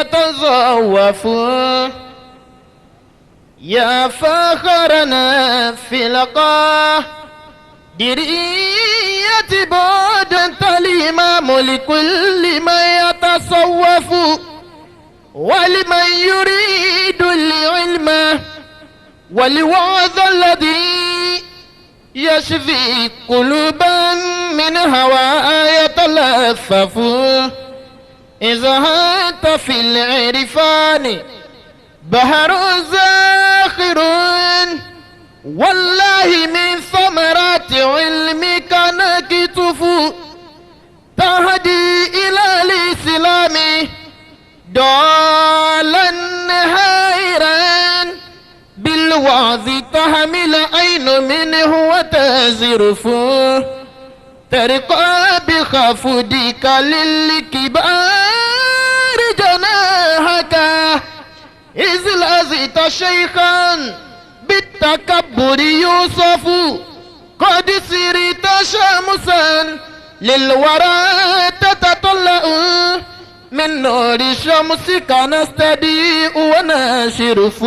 يتصوفوا يا فخرنا في القادرية بعد أنت الإمام لكل من يتصوف ولمن يريد العلم والوعظ الذي يشفي قلوبا من هوى يتلفف إذا أنت في العرفان بحر زاخر والله من ثمرات علمك نكتف تهدي إلى الإسلام ضالا هائرا بالوعظ تحمل عين منه وتزرف ترقى بخفضك للكبار جناحك إذ لزت شيخا بالتكبر يوسف قد سرت شمسا للورى تتطلع من نور شمسك نستضيء ونشرف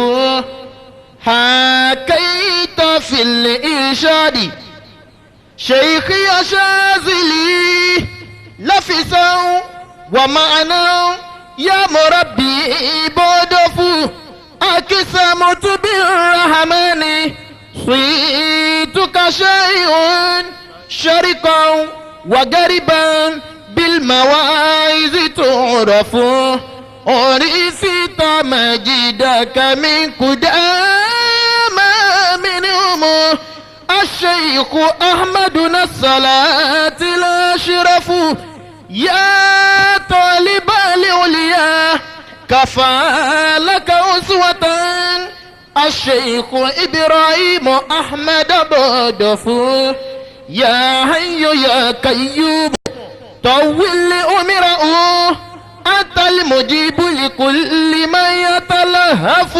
حكيت في الإرشاد شيخي شاذلي لفظا ومعنى يا مربي بودف أقسمت بالرحمن صيتك شيء شرقا وغربا بالمواعظ تعرف أرثت مجدك من قدام منهم الشيخ أحمد الصلاة الأشرف يا طالب العليا كفى لك أسوة الشيخ إبراهيم أحمد بودف يا حي يا قيوم طول أمره أنت المجيب لكل من يتلهف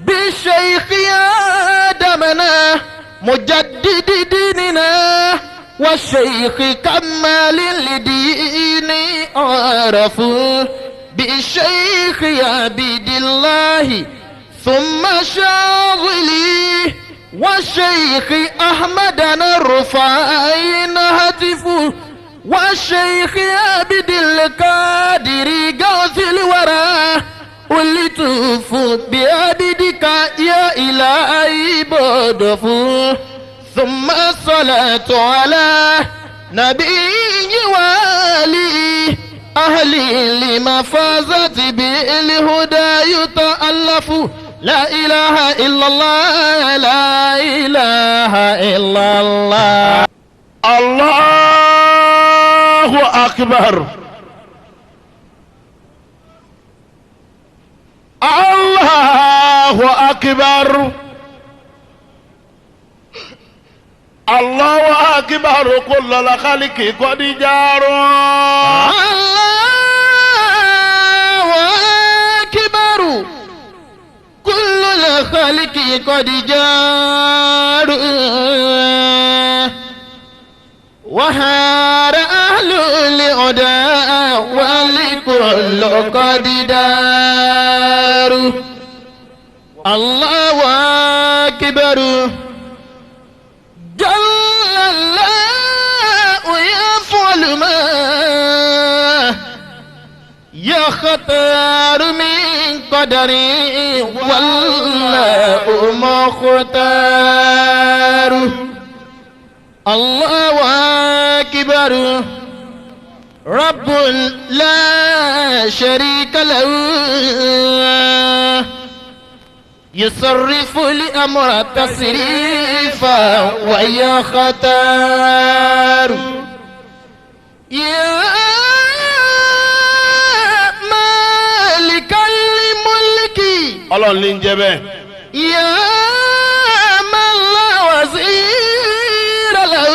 بالشيخ يا دمنا مجدد ديننا والشيخ كمال لدين عرف بالشيخ يا عبد الله ثم شاغلي والشيخ أحمد الرفاعي هتف والشيخ عبد القادر غوث الورى ولتوف بعبدك يا إلهي بدف ثم الصلاة على نبي والي أهلي لما فازت بالهدى يتألف لا إله إلا الله لا إله إلا الله الله أكبر الله أكبر الله أكبر كل الخلق قد جاروا الله أكبر كل الخلق قد جاروا وهار أهل العدا ولكل قد داروا الله أكبر جل الله يفعل ما يختار من قدري والله مختار الله أكبر رب لا شريك له يصرف الأمر تصريفا ويختار يا مالك الملك الله اللي نجبه يا من لا وزير له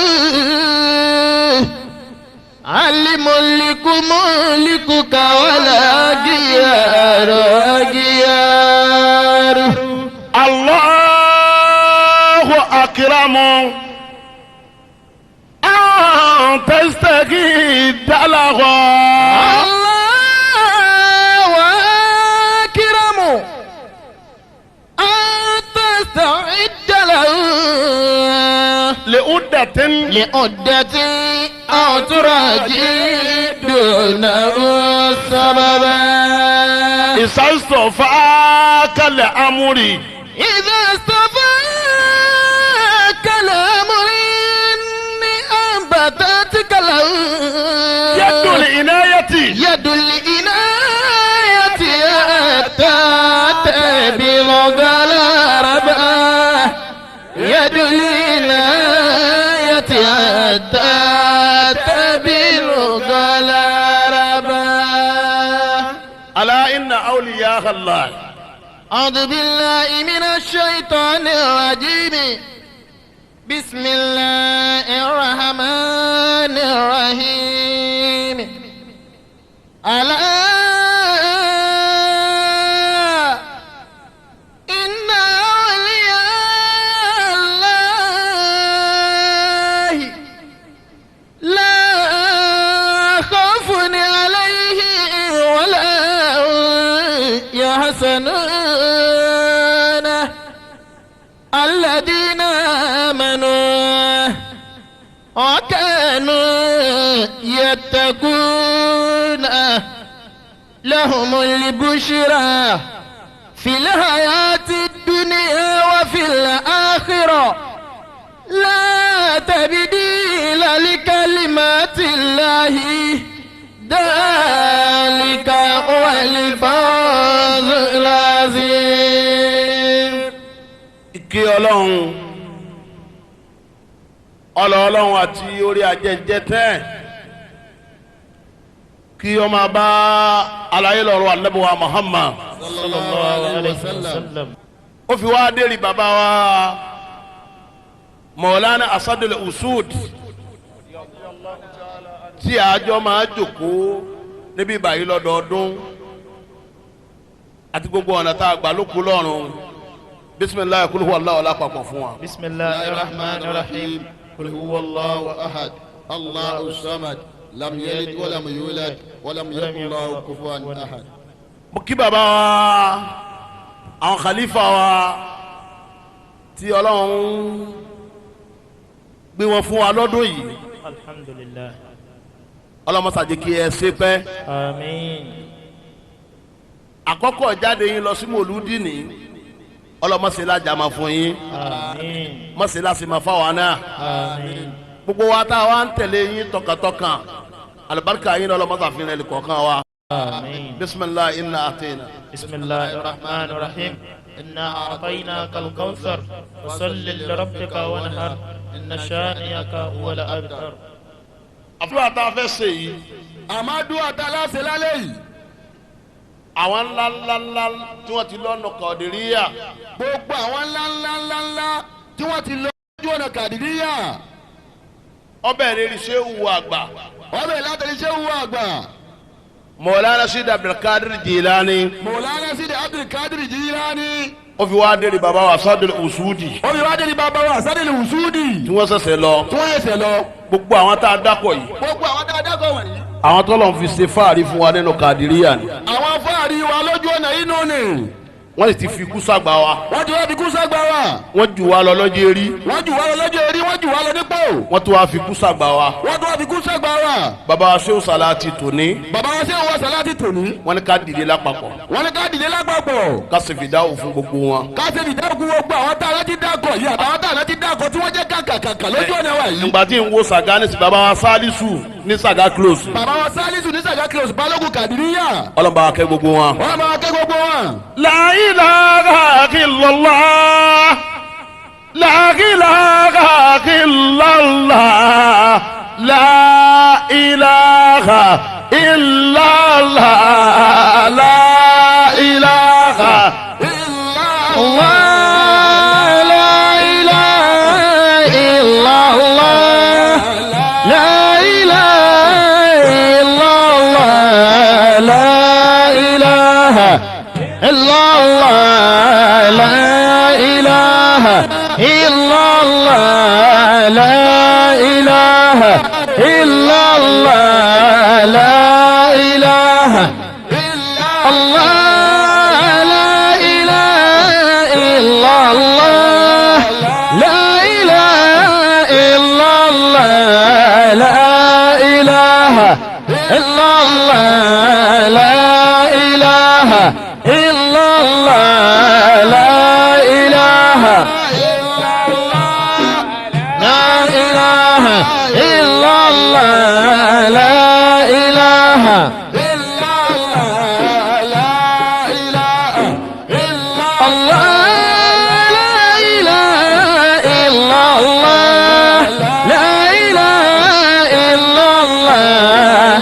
الملك ملكك ولا جيار جيار الله أكرم أن تستجيب له الله لعدة لعدة أو تراجي دونه سببا إذا اصطفاك الأمر إذا اصطفاك الأمر أنبتتك يد العناية يد العناية أتت بالغلاربة يد العناية أتت بالغلاربة ألا إن أولياء الله أعوذ بالله من الشيطان الرجيم بسم الله الرحمن الرحيم ألا إن أولياء الله لا خوف عليهم ولا هم يحزنون الذين آمنوا وكانوا يتقون لهم البشرى في الحياة الدنيا وفي الآخرة لا تبديل لكلمات الله ذلك هو الفوز العظيم ìkí ọlọ́run àti orí ajẹ́jẹ́ tẹ́ kí ó máa bá alayé lọ́rọ̀ Ànábì wa Muhammad sallallahu alayhi wa sallam. ó fi wá dérí bàbá wa Maulana Asadul Usud tí àjọ máa jókòó níbí báyìí lọ́dọọdún àti gbogbo ọ̀nà tá a gbà lókun lọ́rùn bisimilayi kul huwa Allahu lápapọ̀ fún wa. bisimilahi rahman rahim kul huwa Allahu ahad Allahu samad lam yalid walam yulad walam yakun lahu kufuwan ahad. mo kí bàbá wa àwọn khalifa wa tí Ọlọ́run gbé wọn fún wa lọ́dún yìí. alhamdulillah. ọlọ́mọsàjẹ́ kí ẹ ṣe pẹ́. àmín. àkọ́kọ́ jáde yín lọ sí mòlúdì ní ọlọ́mọsẹ̀ lájà máa fún yín. àmín. mọ̀sẹ̀ láti máa fáwọn náà. àmín. gbogbo wa tá a wá ń tẹ̀lé yín tọkàntọkàn àlùbáríkà yín ọlọ́mọsàfin rẹ̀ kọ̀ọ̀kan wa. àmín. bisimilahi inna atena. bisimilahi rahman rahim inna a'tainaka al-kawthar fasalli lirabbika wanhar inna shani'aka huwal abtar. àfúrà tá a fẹ́ ṣe yìí. àmàdù àtàlásẹ lálẹ́ yìí. àwọn ńláńláńlá tí wọ́n ti lọ́nà kọ̀ọ̀dìríyà. gbogbo àwọn ńláńláńláńlá tí wọ́n ti lọ ojú ọ̀nà kàdìríyà. ọbẹ̀ rẹ̀ ṣe wù àgbà. ọbẹ̀ látàrí ṣé wù àgbà. Maulana Sidi Abdulkadir Jilani. Maulana Sidi Abdulkadir Jilani. ó fi wá dérí bàbá wa Asadul Usudi. ó fi wá dé ní bàbá wa Asadul Usudi. tí wọ́n ṣẹ̀ṣẹ̀ lọ. tí wọ́n ẹsẹ̀ lọ. gbogbo àwọn tá a dákọ̀ yìí. gbogbo àwọn dáadáa kọ̀ wọ̀nyí. àwọn tó lọ́n fi ṣe fáàrí fún wa nínú kàdíríyà ni. àwọn fáàrí wa lójú ọ̀nà inú ni. wọ́n sì ti fi kú sàgbà wa. wọ́n ti wá fi kú sàgbà wa. wọ́n jù wá lọ lọ́jọ́ erí. wọ́n jù wá lọ lọ́jọ́ orí wọ́n jù wá lọ nípò. wọ́n tún wá fi kú sàgbà wa. wọ́n tún wá fi kú sàgbà wa. bàbá wa Shehu Salati tòní. bàbá wa ṣé wọ́n sàlátì tòní. wọ́n ní ká dìde lápapọ̀. wọ́n ní ká dìde lápapọ̀. ká sì fi dáhùn fún gbogbo wọn. káṣí ìdáàbò gbogbo àwọn tá a láti dákọ̀ yìí àtàwọn tá a láti dákọ̀ tí wọ́n jẹ́ kàkàkàkà lójú ọ̀nà wa yìí. nígbà tí n wo Sàgá ní sí bàbá wa Salisu ní Sàgá close. bàbá wa Salisu ní Sàgá close balógun kàdíríyà. ọlọ́mọba akẹ́ gbogbo wọn. wọ́n máa kẹ́ gbogbo wọn. La ilaha illallah. La ilaha illallah. La ilaha illallah. La ilaha illallah. إلا الله لا إله إلا الله لا إله إلا الله لا إله إلا الله لا إله إلا الله لا إله إلا الله لا إله إلا الله لا إله إلا الله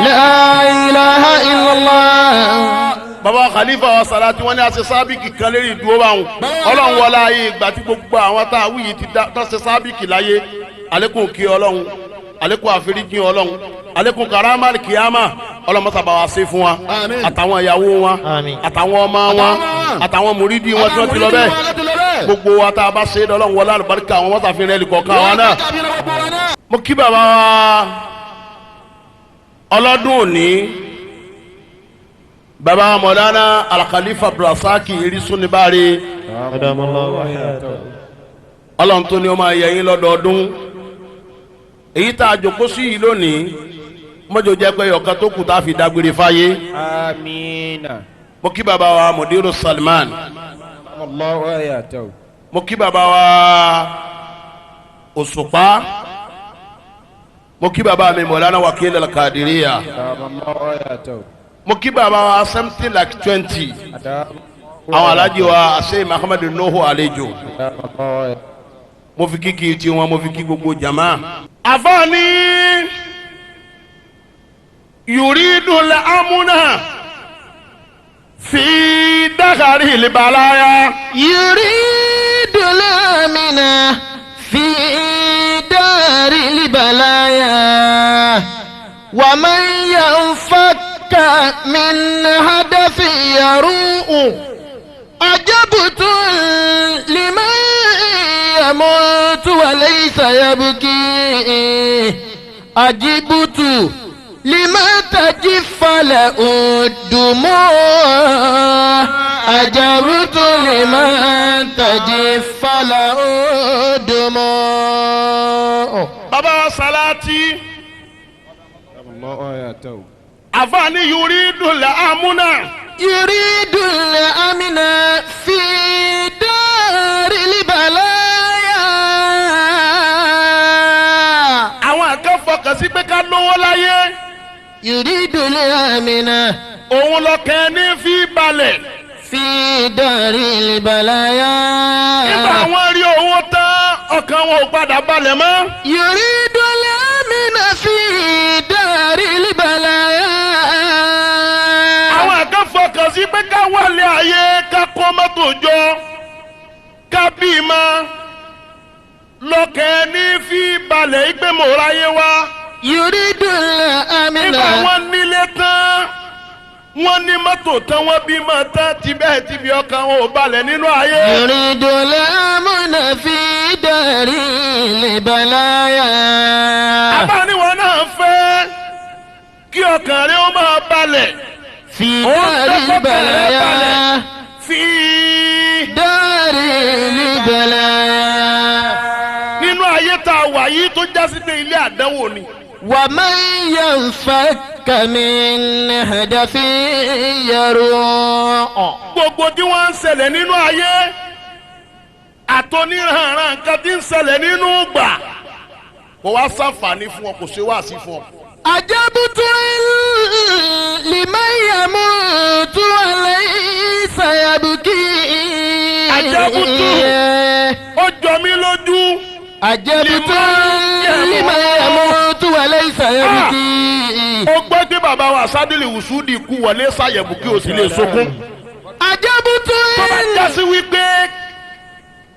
لا إله إلا الله. baba khalifa wa salati wọ́n ní a ṣe sábìkì kan lérí ìdúró báwọn ọlọ́run wọlé ayé ìgbà tí gbogbo àwọn tá a wí yìí ti dá ṣe sábìkì láyé alekun kí ọlọ́run alekun àforíjì ọlọ́run alekun karama kiyama ọlọ́mọta bá wa ṣe fún wa àtàwọn ìyàwó wọn àtàwọn ọmọ wọn àtàwọn mùrídìí wọn tí wọ́n ti lọ bẹ́ẹ̀ gbogbo wa tá a bá ṣe é dọ́lọ́run wọlé àlùbáríkà àwọn mọ́tà fi rẹ̀ lìkọ̀ọ̀kan wa náà. mo kí bàbá wa ọlọ́dún òní baba Maulana Al-Khalifa Abdulrasaq Irisunibari Ọlọ́run tó ní ó máa yẹ yín lọ́dọọdún èyí tá a jókòó sí yìí lónìí mọ́jọ jẹ́ pé ọ̀kan tó kù tá a fi dágbére fáyé. Amina. mo kí baba wa Mudiru Salman Allahu ayatahu. mo kí baba wa Òṣùpá mo kí baba mi Maulana Wakil Al-Kadiriya Allahu ayatahu. mo kí baba wa something like 20 àwọn alájí wa ase Muhammad Nuhu Alejo mo fi kíkì tí wọn mo fi kí gbogbo jama. àfààní yuridul amuna fi dakari libalaya. yuridul amina fi dari libalaya wa man yanfak من هدف يروء أجبت لمن يموت وليس يبكي أجبت لمن تجف له الدموع أجبت لمن تجف له الدموع. بابا صلاتي الله آياته. àfààní yuridul amuna. yuridul amina fi daril balaya. àwọn kan fọkàn sí pé ká lówó láyé. yuridul amina. òun lọkàn ní fi balẹ̀. fi daril balaya. nígbà wọn rí owó tán ọkàn wọn ò padà balẹ̀ mọ́. yuridul amina fi daril balaya. fọkàn sí pé ká wálé ayé ká kọ́ mọ́tò jọ ká bímọ lọ́kẹ́ ní fi balẹ̀ ìgbé mọ̀ráyé wa. yuridul amina. nígbà wọn nílé tán wọn ní mọ́tò tán wọn bímọ tán tibẹ̀ tibi ọkàn wọn ò balẹ̀ nínú ayé. yuridul amina fi daril balaya. abániwọ̀n náà fẹ́ kí ọkàn rẹ ó máa balẹ̀. في دار البلايا في دار البلايا. nínú ayé tá a wà yìí tó jásí pé ilé àdánwò ni. ومن ينفك من هدف يروع. gbogbo tí wọ́n ń ṣẹlẹ̀ nínú ayé àtọ́níranran nǹkan tí ń ṣẹlẹ̀ nínú gbà kò wá ṣàǹfààní fún ọ kò ṣe wá sí fún ọ. أجبت لمن يموت وليس يبكي. أجبت ó jọ mí lójú. أجبت لمن يموت وليس يبكي. ó gbọ́ pé bàbá wa Sádìlì Wùsúdì kú wọlé ṣàyẹ̀bù kí o sì lè sọkún. أجبت. tó bá jásí wípé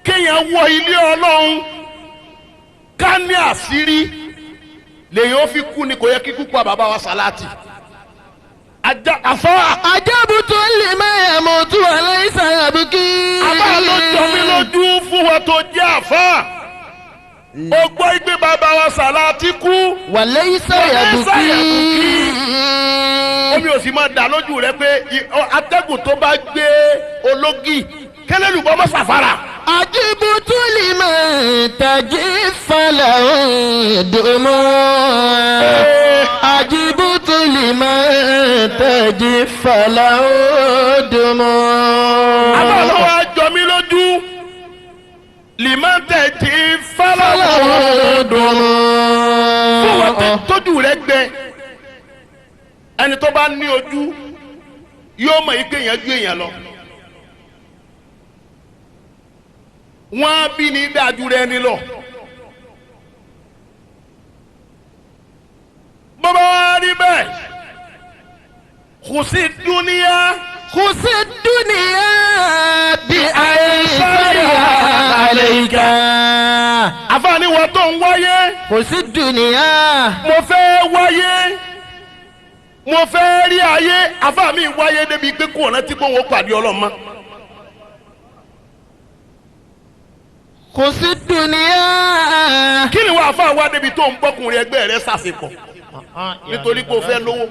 kéèyàn wọ ilé Ọlọ́run ká ní àṣírí lèyìn ó fi kú ni kò yẹ kí kú pa bàbá wa Sàlátì. Ajabutu lima yamutu walaysa yabki. àbá ló jọ mí lójú fún wọn tó jẹ́ àfá. ó gbọ́ igbe bàbá wa Sàlátì kú. walaysa yabki. omi ò sì máa dà lójú rẹ pé atẹ́gùn tó bá gbé ológì kẹlẹ́lùbọ́ mọ́ sàfàrà. Ajibutu liman tajifala dumu. عجبت لمن تجف له دموع. àbálọ́wọ́ àjọ mi lójú lìmọ́tẹ̀ tí fọlọ́wọ́ دموع. fún wọn tójú rẹ gbẹ ẹni tó bá ní ojú yóò mọ̀ ike èèyàn ju èèyàn lọ. wọ́n á bí ní dájú rẹ ní lọ. bọ́bá wa rí bẹ́ẹ̀ kò sí dúníyà. خذ الدنيا بأيسرها عليك. àfààní wọn tó ń wáyé. خذ الدنيا. mo fẹ́ wáyé mo fẹ́ rí ayé àfààní wáyé débi pé kò rántí pé òun pàdé ọlọ́mọ. خذ الدنيا. kí ni wọ́n àfàá wá débi tó ń bọ́kùnrin ẹgbẹ́ rẹ sàṣepọ̀ nítorí pé o fẹ́ lówó.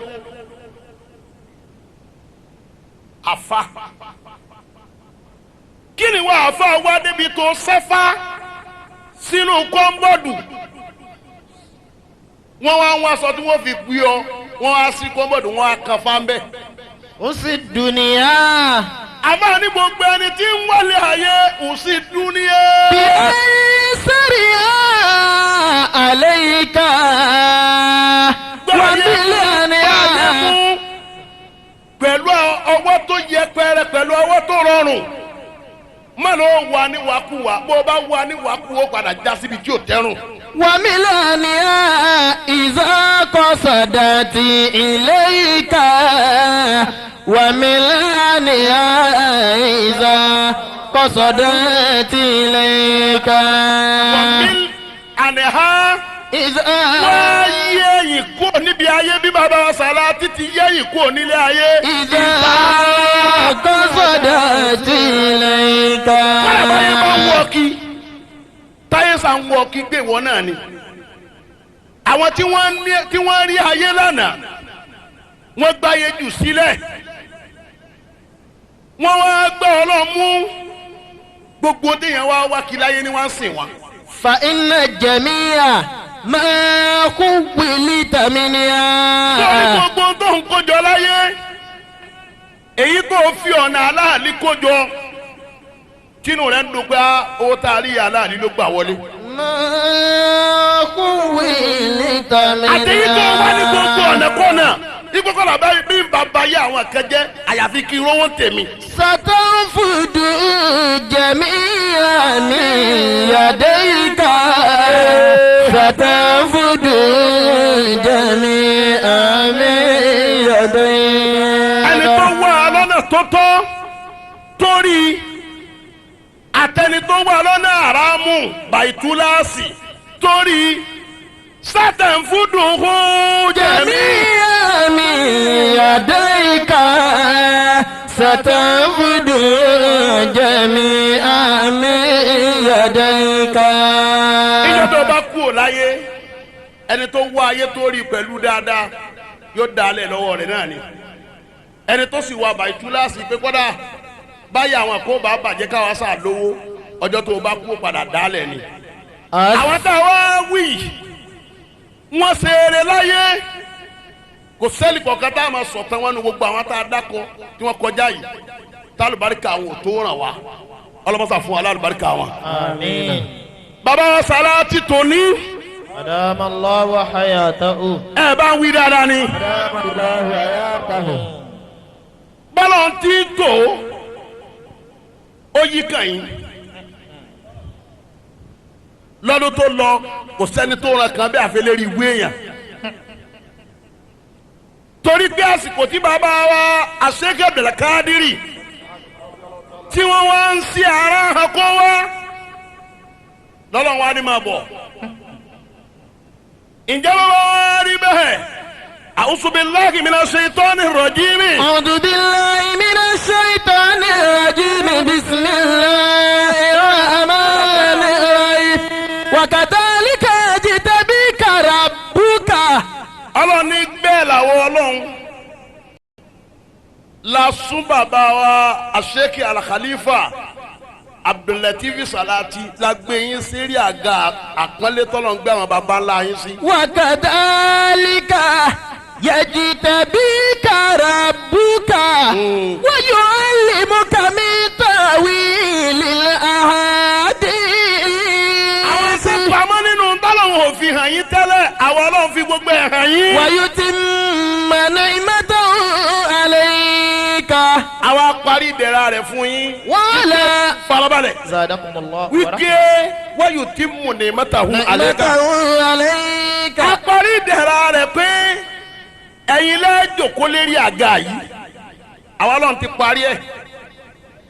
àfa kí ni wọ́n àfàá wá débi tó sẹ́fà sínú kọ́ńbọ́ọ̀dù wọ́n wá ń wá aṣọ tí wọ́n fi gbé ọ wọ́n á sí kọ́ńbọ́ọ̀dù wọ́n á kan fáńbẹ́. خذ الدنيا. àmọ́ ní gbogbo ẹni tí ń wálé ayé òsì dúníyé. بأيسرها عليك. وبالأنيا. pẹ̀lú ọwọ́ tó yẹpẹrẹ pẹ̀lú ọwọ́ tó rọrùn má ló wà ní wàkúwà bó o bá wà ní wàkúwà ó padà já síbi tí ò tẹ́rùn. وملانها إذا قصدت إليك. وملانها إذا قصدت إليك. wàmíl àníhá إذا wá yẹ̀yìn kúrò níbi ayé bí bàbá wa Sàlátì ti yẹ̀yìn kúrò nílé ayé. إذا قصدت إليك. kọ́lá báyé bá ń wọ kí táyé sà ń wọ kí gbé wọn náà ni. àwọn tí wọ́n rí ayé lánàá wọ́n gbáyé jù sílẹ̀ wọ́n wá gbọ́ ọlọ́mú gbogbo déyàn wá kí láyé ni wọ́n ń sìn wọn. فإن الجميع ما خولت sọ́ọ́ni منها. gbogbo tó ń kójọ láyé èyí tó fi ọ̀nà aláàlí kójọ tínú rẹ̀ ń dùgbà owó tá a rí aláàlí ló gbà wọlé. ما خولت àtẹ̀yí tó wá ní gbogbo منها. ọ̀nà kọ́nà ìgbọ́kọ̀lá báyìí bí bàbá yé àwọn akẹ́jẹ́ àyàfi kí n rówó tèmi. ستنفد جميعا من يديك. ستنفد جميعا من ẹni tó يديك. wá lọ́nà tó tọ́ torí àtẹni tó wá lọ́nà àràmù bàìtúláàsì torí sátẹ̀ǹfùdù hó jẹ̀mí. جميعا من يديك. ستنفد جميعا من يديك. ìjọ tó bá kú ò láyé ẹni tó wá ayé tó rí pẹ̀lú dáadáa yóò dalẹ̀ lọ́wọ́ rẹ̀ náà ni ẹni tó sì wá bàìtúláàsì pé kọ́dà báyìí àwọn kó bá bàjẹ́ káwa sá lówó ọjọ́ tó bá kú padà dalẹ̀ ni. àwọn tá a wá wí wọ́n ṣe eré láyé kò sẹ́ẹ̀lì kọ̀ọ̀kan tá a máa sọ̀tàn wọn ní gbogbo àwọn tá a dákọ̀ tí wọ́n kọjá yìí tá alùbáríkà àwọn ò tó ràn wá ọlọ́mọsà fún wa alùbáríkà wọn. آمين. bàbá wa Sàlátì tòní أدام الله حياته. ẹ bá ń wí dáadáa ni أدام الله حياته. bọ́lá ń tí tó ó yí kàn yín lọ́dún tó lọ kò sẹ́ni tó ràn kàn bí àfẹlẹ́rì ìwé èèyàn torí pé àsìkò tí bàbá wa Sheikh Abdul Qadir tí wọ́n wá ń sí ara hàn kó wá lọ́lọ́ wa ni máa bọ̀ ǹjẹ́ bàbá wa rí bẹ́ẹ̀ a'udhu billahi minash shaitani rrajim. أعوذ بالله من الشيطان الرجيم. بسم الله الرحمن الرحيم. وكذلك يجتبيك ربك. ọlọ́run ní bẹ́ẹ̀ làwọn ọlọ́run la sún bàbá wa Sheikh Al-Khalifa Abdul-Lateef Sàlátì la gbé yín sérí àga àpọ́nlé tọ́lọ̀ ń gbé àwọn baba ńlá yín sí. وكذلك يجتبيك ربك ويعلمك من تأويل الأحاديث. àwọn ṣe pamọ́ nínú tọ́lọ́hún ò fi hàn yín tẹ́lẹ̀ àwọn ọlọ́run fi gbogbo ẹ̀ hàn yín. ويتم نعمته عليك. àwa parí ìdẹ̀ra rẹ̀ fún yín. وعلى farabalẹ̀. زادكم الله wíkẹ́ wáyù tí mò ní mẹ́tàhún alẹ́ ká. نعمته عليك. a parí ìdẹ̀ra rẹ̀ pé ẹ̀yin lẹ́jọ̀kọ́ lérí àga yìí àwa ọlọ́run ti parí ẹ̀.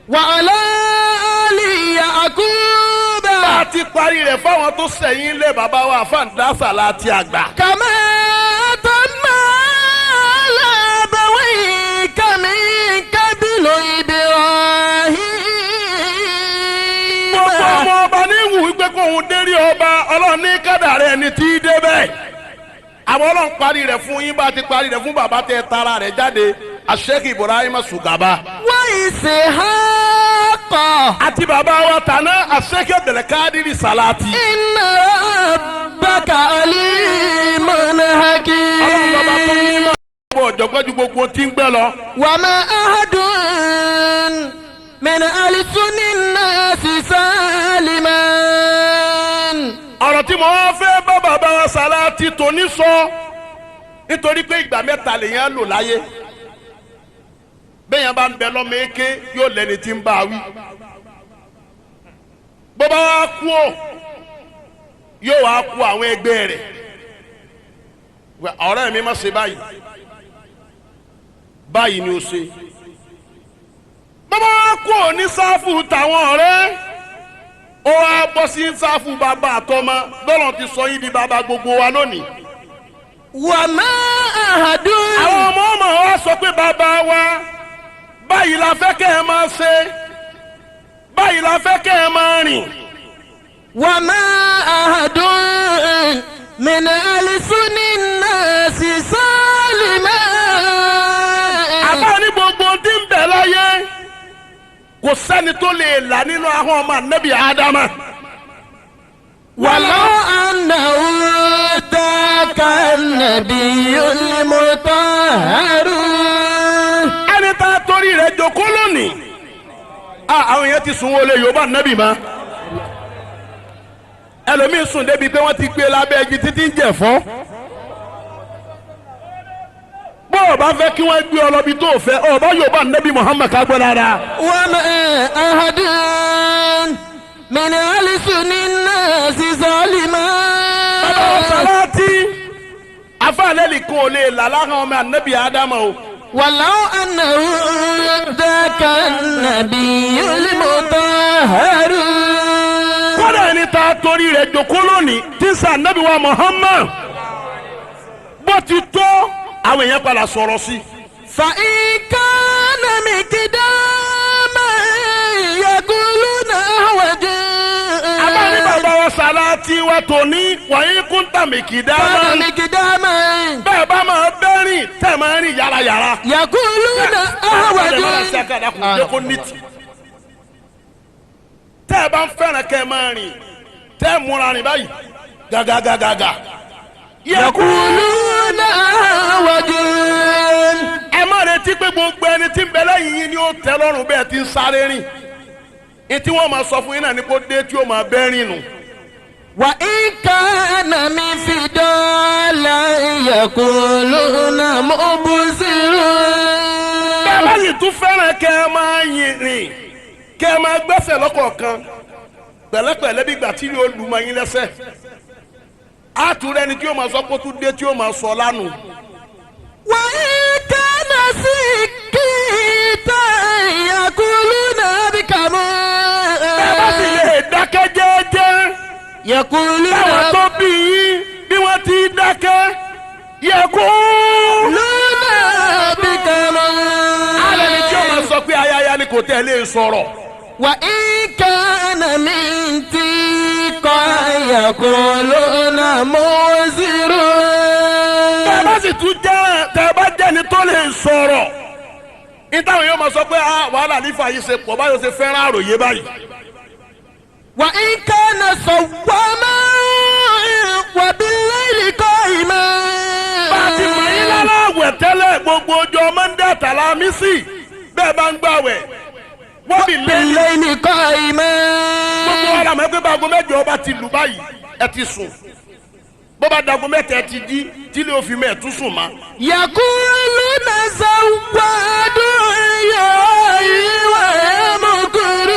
وعلى آل يعقوب bá a ti parí rẹ̀ fáwọn tó sẹ̀yìn lé bàbá wa fàǹdásà láti àgbà. كما تم على أبويك من قبل إبراهيم. gbogbo ọmọ ọba ní ìwù wípé kó òun dérí ọba ọlọ́run ní kádàrá ẹni tí í dé bẹ́ẹ̀. àwọn ọlọ́run parí rẹ̀ fún yín bá a ti parí rẹ̀ fún bàbá tẹ tara rẹ̀ jáde Sheikh Ibrahim Sugaba. وإسحاق àti bàbá wa tàná Sheikh Abdulkadir Salati. إن ربك عليم حكيم. ọlọ́run bàbá tó ní mọ́ ọ̀pọ̀ ọ̀jọ̀gbọ́n ju gbogbo tí ń gbẹ lọ. وما أحد من ألسن الناس سالما. ọ̀rọ̀ tí mo wá fẹ́ bá bàbá wa Salati tòní sọ nítorí pé ìgbà mẹ́ta lèèyàn lò láyé bẹ́ẹ̀yàn bá ń bẹ lọ́mọ eke yóò lẹ́ni tí ń bá a wí bó bá wá kú ó yóò wá kú àwọn ẹgbẹ́ rẹ̀ ọ̀rẹ́ mi má ṣe báyìí báyìí ni ó ṣe bó bá wá kú ó ní sáfù tàwọn ọ̀rẹ́ ó wá bọ́ sí sáfù bàbá àtọmọ lọ́rọ̀ ti sọ yín di bàbá gbogbo wa lónìí. وما أحد àwọn ọmọ ọmọ wa sọ pé bàbá wa báyìí la fẹ́ kẹ́ ẹ máa ṣe báyìí la fẹ́ kẹ́ ẹ máa rìn. وما أحد من ألسن الناس سالما. àbá ní gbogbo tí ń bẹ láyé kò sẹ́ni tó lè là nínú ahọ́n ọmọ ànábì ádámà. ولو أنه ذاك النبي المطهر. ẹni tá a torí rẹ̀ jókòó lónìí. àwọn èèyàn ti sùn wọlé yorùbá ànábì ma. ẹlòmíín sùn débi pé wọ́n ti gbé lábẹ́ igi títí ń jẹ̀fọ́. bó o bá fẹ́ kí wọ́n gbé ọ lọ bí tó o fẹ́ ọ bá yorùbá ànábì Muhammad ká gbọ́ dáadáa. وما أحد من ألسن الناس ظالما. bàbá wa Salati afáàlẹ́lì kan ò lè là láhàn ọmọ ànábì ádámà o. ولو أنه ذاك النبي المطهر. kọ́dà ẹni tá a torí rẹ̀ jókòó lónìí tí ń sa ànábì wa Muhammad bó ti tó àwọn èèyàn padà sọ̀rọ̀ sí i. فإن كان مقداما يقولون أحوجا. àbá ní bàbá wa Salati wa tòní wàyí kúńtà mìkìdámà. كان مقداما bẹ́ẹ̀ bá máa bẹ́rìn tẹ̀ máa rìn yàrá-yàrá. يقولون أحوجا. tẹ́ ẹ bá ń fẹ́ràn kẹ́ ẹ máa rìn tẹ́ ẹ múra rìn báyìí gàgàgàgàgà. يقولون أحوجا. ẹ má retí pé gbogbo ẹni tí ń bẹ lẹ́yìn yín ni ó tẹ́ lọ́rùn bẹ́ẹ̀ tí ń sáré rìn. etí wọ́n máa sọ fún yín náà ní kó dé tí ó máa bẹ́ rìn nù. وإن كان من فضالا يقولون مبصرون. bẹ́ẹ̀ bá yìí tún fẹ́ràn kẹ́ ẹ máa yìn rìn kẹ́ ẹ máa gbẹ́sẹ̀ lọ́kọ̀ọ̀kan pẹ̀lẹ́pẹ̀lẹ́ bí gbà tí yóò lù mọ́ yín lẹ́sẹ̀. àtúrẹ́ ni tí ó máa sọ pé ó tún dé tí ó máa sọ lánàá. وإن كان سكيتا يقولون بكما. bẹ́ẹ̀ bá sì lè dákẹ́ jẹ́ẹ́jẹ́ يقولون táwọn tó bí yín bí wọ́n ti dákẹ́ yẹ kó. بكما. alẹ́ ni tí ó máa sọ pé ayáyá ni kò tẹ̀lé sọ̀rọ̀. وإن كان من تلقى يقولون مبصرون. tẹ́ bá sì tún jẹ́ tẹ́ bá jẹ́ni tó lè sọ̀rọ̀ nítawọn yóò máa sọ pé wàhálà nífà yìí ṣe pọ̀ báyọ̀ ṣe fẹ́ràn àròyé báyìí. وإن كان صواما وبالليل قائما. bá a ti mọ̀ yín lálá àtàlámísì bẹ́ẹ̀ bá ń gbàwẹ̀ wọ́n bí lẹ́yìn. بالليل قائما gbogbo ara mọ̀ pé báago mẹ́jọ ọba ti lù báyìí ẹ ti sùn bó bá dago mẹ́ta ẹ ti jí tí lè fi mẹ́ẹ̀ tún sùn má. يقولون زواد ويمكر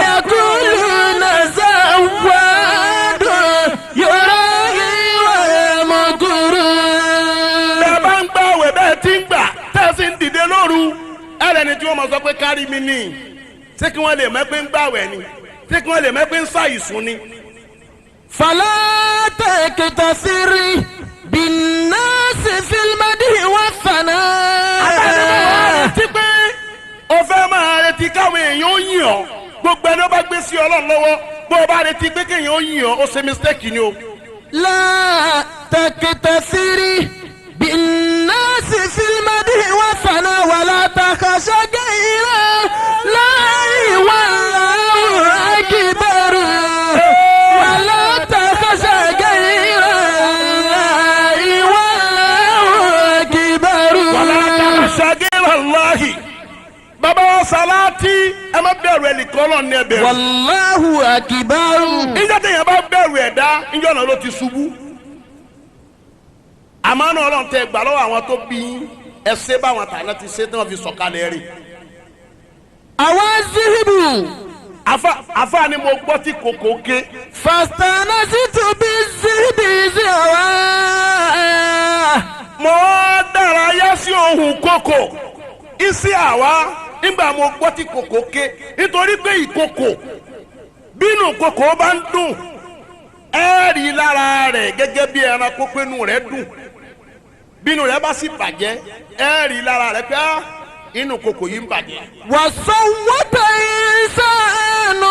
يقولون زواد ويمكر. bẹ́ẹ̀ bá ń gbàwẹ̀ bẹ́ẹ̀ ti ń gbà tẹ́sí ń dìde lóru ẹlẹ́ni tí wọ́n máa sọ pé kárí mi ní ṣé kí wọ́n lè mọ̀ pé ń gbàwẹ̀ ni ṣé kí wọ́n lè mọ̀ pé ń ṣàìsùn ni. فلا تكتثر بالناس في المدح والثناء. ti pé o fẹ́ máa retí káwọn èèyàn ó yìn ọ́ gbogbo ẹni ó bá gbé sí Ọlọ́run lọ́wọ́ bó o bá retí pé kéèyàn ó yìn ọ́ ó ṣe mistake ni o. لا تكتثر بالناس في المدح والثناء ولا تخشى غيره لا والله أكبر ولا تخشى غيره والله أكبر wàlá àtàkàṣàgẹ́rẹ́ aláhi bàbá wa Sàlátì ẹ má bẹ̀rù ẹnìkan lọ ní ẹbẹ̀rù. والله أكبر. ìjọ tẹ̀yìn bá bẹ̀rù ẹ̀dá ìjọ náà ló ti ṣubú. àmọ́ náà Ọlọ́run tẹ gbà lọ́wọ́ àwọn tó bí ẹsẹ̀ báwọn tàná ti ṣe tí wọ́n fi sọ̀kalẹ̀ rí. أواذهب àfa ni mo gbọ́ tí kòkó ké. فاستأنست بالذهب زواء. mo dárayá sí ohun kòkó isi àwa nígbà mo gbọ́ tí kòkó ké nítorí pé ìkòkò bínú kòkó bá ń dùn ẹ rí lára rẹ̀ gẹ́gẹ́ bí ẹranko pẹ́nu rẹ̀ dùn bínú rẹ̀ bá sì bàjẹ́ ẹ rí lára rẹ̀ pé inú kòkò yìí ń bàjẹ́. وصوت إنسان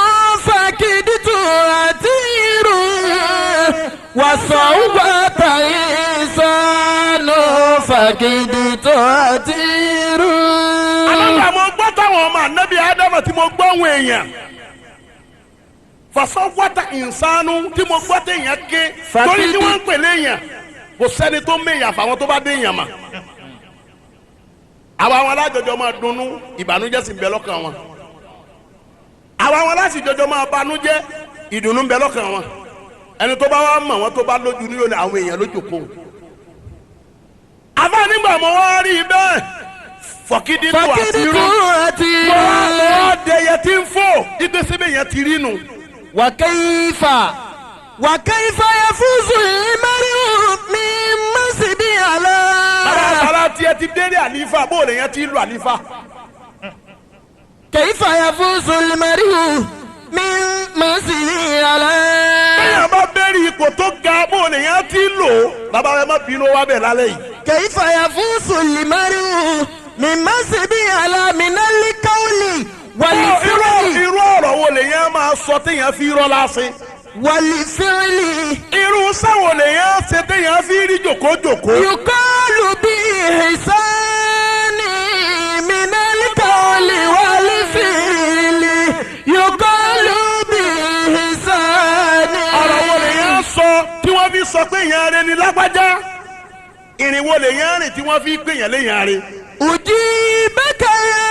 فكدت أطير وصوت إنسان فكدت أطير. alága mo gbọ́ táwọn ọmọ ànábì ádámà tí mo gbọ́ ohun èèyàn fasọ́wọ́tà ìsánú tí mo gbọ́ téèyàn ké torí tí wọ́n ń pè léèyàn kò sẹ́ni tó méèyàn àfàwọn tó bá déèyàn mà. àwọn alájọjọ máa dunnú ìbànújẹ́ sì ń bẹ lọ́kàn wọn àwọn aláṣìjọjọ máa banújẹ́ ìdùnnú ń bẹ lọ́kàn wọn ẹni tó bá wà mọ̀ wọn tó bá lójú ní yóò àwọn èèyàn lójú kó. àbá nígbà mo wá rí bẹ́ẹ̀ fọ̀kídí tó àti rú mo wá dẹyẹ tí ń fò ìgbésí bẹ́ẹ̀ yẹn ti rí nu. وكيف يفوز المرء من منصب على. bàbá Sàlátì ẹ ti délé àlífà bóòlù yẹn ti lu àlífà. كيف يفوز المرء من منصب على. bẹ́ẹ̀ bá bẹ́ẹ̀rì ipò tó ga bóòlù yẹn ti lò bàbá rẹ má bínú wá bẹ̀ lálẹ́ yìí. كيف يفوز المرء من منصب على من القول والفعل. irú ọ̀rọ̀ wo lèyàn máa sọ téèyàn fi rọ́ lásì. والفعل. irú sáwọn lèyàn ṣe téèyàn fi rí jòkójòkó. يقال بإحسان من القول والفعل. يقال بإحسان. ọ̀rọ̀ wo lèyàn sọ tí wọ́n fi sọ pé èèyàn rẹ ni lágbájá. ìrìn wo lèyàn rìn tí wọ́n fi pè yàn léyàn rẹ. أجيبك يا